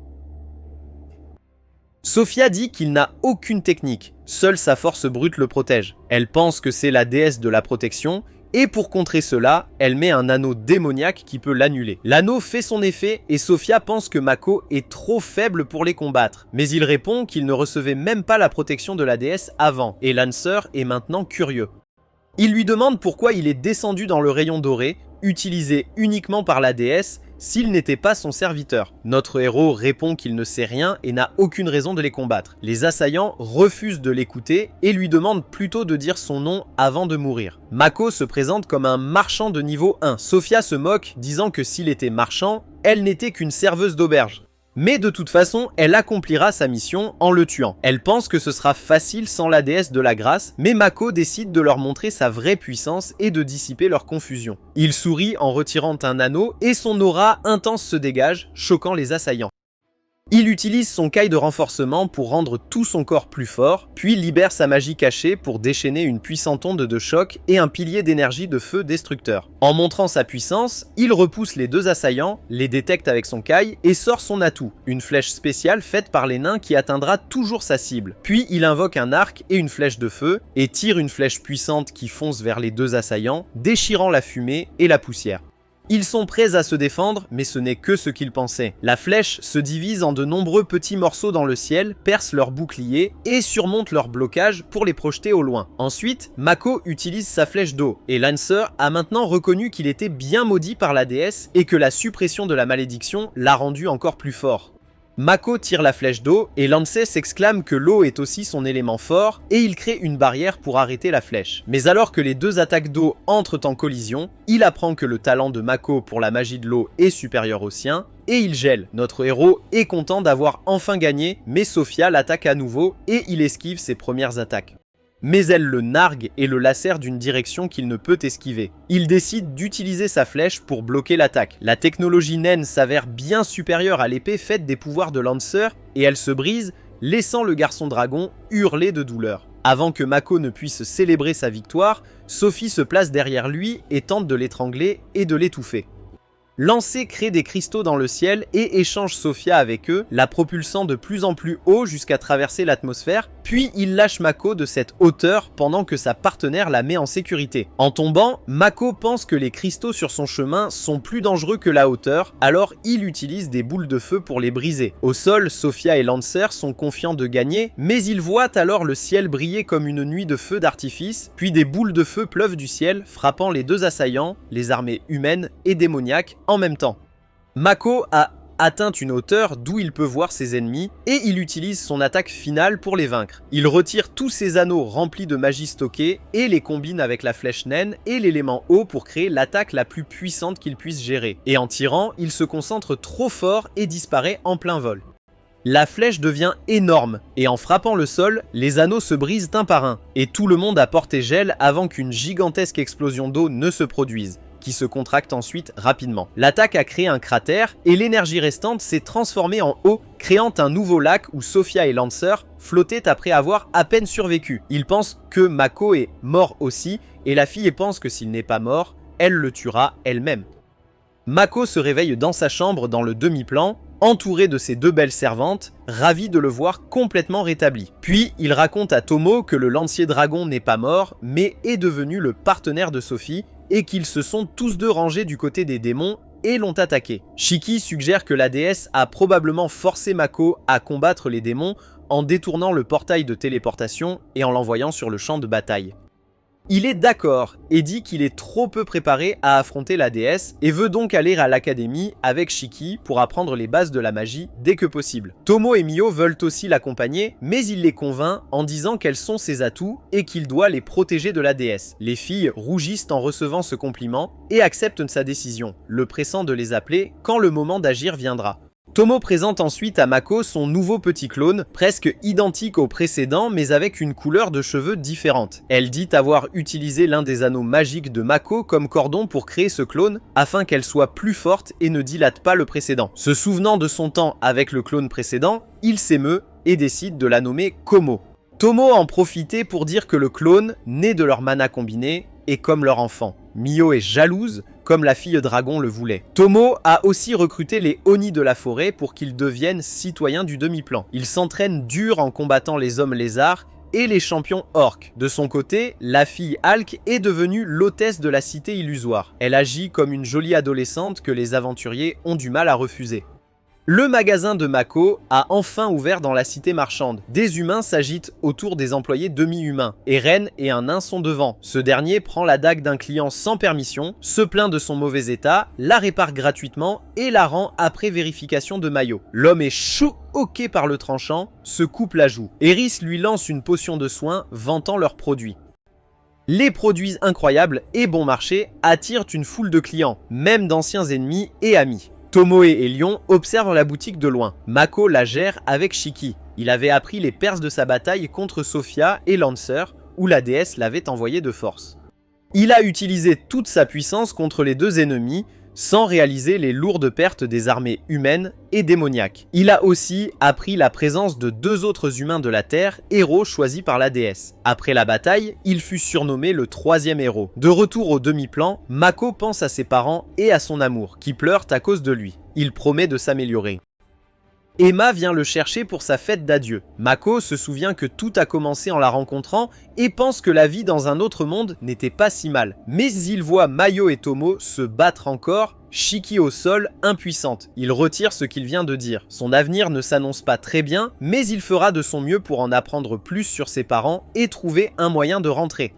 Sophia dit qu'il n'a aucune technique, seule sa force brute le protège. Elle pense que c'est la déesse de la protection, et pour contrer cela, elle met un anneau démoniaque qui peut l'annuler. L'anneau fait son effet, et Sophia pense que Mako est trop faible pour les combattre. Mais il répond qu'il ne recevait même pas la protection de la déesse avant, et Lancer est maintenant curieux. Il lui demande pourquoi il est descendu dans le rayon doré, utilisé uniquement par la déesse, s'il n'était pas son serviteur. Notre héros répond qu'il ne sait rien et n'a aucune raison de les combattre. Les assaillants refusent de l'écouter et lui demandent plutôt de dire son nom avant de mourir. Mako se présente comme un marchand de niveau 1. Sophia se moque, disant que s'il était marchand, elle n'était qu'une serveuse d'auberge. Mais de toute façon, elle accomplira sa mission en le tuant. Elle pense que ce sera facile sans la déesse de la grâce, mais Mako décide de leur montrer sa vraie puissance et de dissiper leur confusion. Il sourit en retirant un anneau et son aura intense se dégage, choquant les assaillants. Il utilise son kai de renforcement pour rendre tout son corps plus fort, puis libère sa magie cachée pour déchaîner une puissante onde de choc et un pilier d'énergie de feu destructeur. En montrant sa puissance, il repousse les deux assaillants, les détecte avec son kai et sort son atout, une flèche spéciale faite par les nains qui atteindra toujours sa cible. Puis il invoque un arc et une flèche de feu et tire une flèche puissante qui fonce vers les deux assaillants, déchirant la fumée et la poussière. Ils sont prêts à se défendre, mais ce n'est que ce qu'ils pensaient. La flèche se divise en de nombreux petits morceaux dans le ciel, perce leurs boucliers et surmonte leur blocage pour les projeter au loin. Ensuite, Mako utilise sa flèche d'eau, et Lancer a maintenant reconnu qu'il était bien maudit par la déesse et que la suppression de la malédiction l'a rendu encore plus fort. Mako tire la flèche d'eau et Lance s'exclame que l'eau est aussi son élément fort et il crée une barrière pour arrêter la flèche. Mais alors que les deux attaques d'eau entrent en collision, il apprend que le talent de Mako pour la magie de l'eau est supérieur au sien et il gèle. Notre héros est content d'avoir enfin gagné, mais Sophia l'attaque à nouveau et il esquive ses premières attaques. Mais elle le nargue et le lacère d'une direction qu'il ne peut esquiver. Il décide d'utiliser sa flèche pour bloquer l'attaque. La technologie naine s'avère bien supérieure à l'épée faite des pouvoirs de Lancer et elle se brise, laissant le garçon dragon hurler de douleur. Avant que Mako ne puisse célébrer sa victoire, Sophie se place derrière lui et tente de l'étrangler et de l'étouffer. Lance crée des cristaux dans le ciel et échange Sophia avec eux, la propulsant de plus en plus haut jusqu'à traverser l'atmosphère, puis il lâche Mako de cette hauteur pendant que sa partenaire la met en sécurité. En tombant, Mako pense que les cristaux sur son chemin sont plus dangereux que la hauteur, alors il utilise des boules de feu pour les briser. Au sol, Sophia et Lancer sont confiants de gagner, mais ils voient alors le ciel briller comme une nuit de feux d'artifice, puis des boules de feu pleuvent du ciel, frappant les deux assaillants, les armées humaines et démoniaques, en même temps. Mako a atteint une hauteur d'où il peut voir ses ennemis et il utilise son attaque finale pour les vaincre. Il retire tous ses anneaux remplis de magie stockée et les combine avec la flèche naine et l'élément eau pour créer l'attaque la plus puissante qu'il puisse gérer. Et en tirant, il se concentre trop fort et disparaît en plein vol. La flèche devient énorme, et en frappant le sol, les anneaux se brisent un par un, et tout le monde à portée gèle avant qu'une gigantesque explosion d'eau ne se produise, qui se contracte ensuite rapidement. L'attaque a créé un cratère, et l'énergie restante s'est transformée en eau, créant un nouveau lac où Sophia et Lancer flottaient après avoir à peine survécu. Ils pensent que Mako est mort aussi, et la fille pense que s'il n'est pas mort, elle le tuera elle-même. Mako se réveille dans sa chambre dans le demi-plan, entouré de ses deux belles servantes, ravi de le voir complètement rétabli. Puis il raconte à Tomo que le lancier dragon n'est pas mort, mais est devenu le partenaire de Sophie, et qu'ils se sont tous deux rangés du côté des démons et l'ont attaqué. Shiki suggère que la déesse a probablement forcé Mako à combattre les démons en détournant le portail de téléportation et en l'envoyant sur le champ de bataille. Il est d'accord et dit qu'il est trop peu préparé à affronter la déesse et veut donc aller à l'académie avec Shiki pour apprendre les bases de la magie dès que possible. Tomo et Mio veulent aussi l'accompagner, mais il les convainc en disant quels sont ses atouts et qu'il doit les protéger de la déesse. Les filles rougissent en recevant ce compliment et acceptent sa décision, le pressant de les appeler quand le moment d'agir viendra. Tomo présente ensuite à Mako son nouveau petit clone, presque identique au précédent mais avec une couleur de cheveux différente. Elle dit avoir utilisé l'un des anneaux magiques de Mako comme cordon pour créer ce clone, afin qu'elle soit plus forte et ne dilate pas le précédent. Se souvenant de son temps avec le clone précédent, il s'émeut et décide de la nommer Komo. Tomo en profitait pour dire que le clone, né de leur mana combiné, est comme leur enfant. Mio est jalouse, comme la fille dragon le voulait. Tomo a aussi recruté les Oni de la forêt pour qu'ils deviennent citoyens du demi-plan. Ils s'entraînent dur en combattant les hommes lézards et les champions orques. De son côté, la fille Alk est devenue l'hôtesse de la cité illusoire. Elle agit comme une jolie adolescente que les aventuriers ont du mal à refuser. Le magasin de Mako a enfin ouvert dans la cité marchande. Des humains s'agitent autour des employés demi-humains. Eren et un nain sont devant. Ce dernier prend la dague d'un client sans permission, se plaint de son mauvais état, la répare gratuitement et la rend après vérification de maillot. L'homme est choqué par le tranchant, se coupe la joue. Eris lui lance une potion de soin, vantant leurs produits. Les produits incroyables et bon marché attirent une foule de clients, même d'anciens ennemis et amis. Tomoe et Lion observent la boutique de loin. Mako la gère avec Shiki. Il avait appris les perses de sa bataille contre Sophia et Lancer, où la déesse l'avait envoyé de force. Il a utilisé toute sa puissance contre les deux ennemis, sans réaliser les lourdes pertes des armées humaines et démoniaques. Il a aussi appris la présence de deux autres humains de la Terre, héros choisis par la déesse. Après la bataille, il fut surnommé le troisième héros. De retour au demi-plan, Mako pense à ses parents et à son amour, qui pleurent à cause de lui. Il promet de s'améliorer. Emma vient le chercher pour sa fête d'adieu. Mako se souvient que tout a commencé en la rencontrant et pense que la vie dans un autre monde n'était pas si mal. Mais il voit Mayo et Tomo se battre encore, Shiki au sol, impuissante. Il retire ce qu'il vient de dire. Son avenir ne s'annonce pas très bien, mais il fera de son mieux pour en apprendre plus sur ses parents et trouver un moyen de rentrer.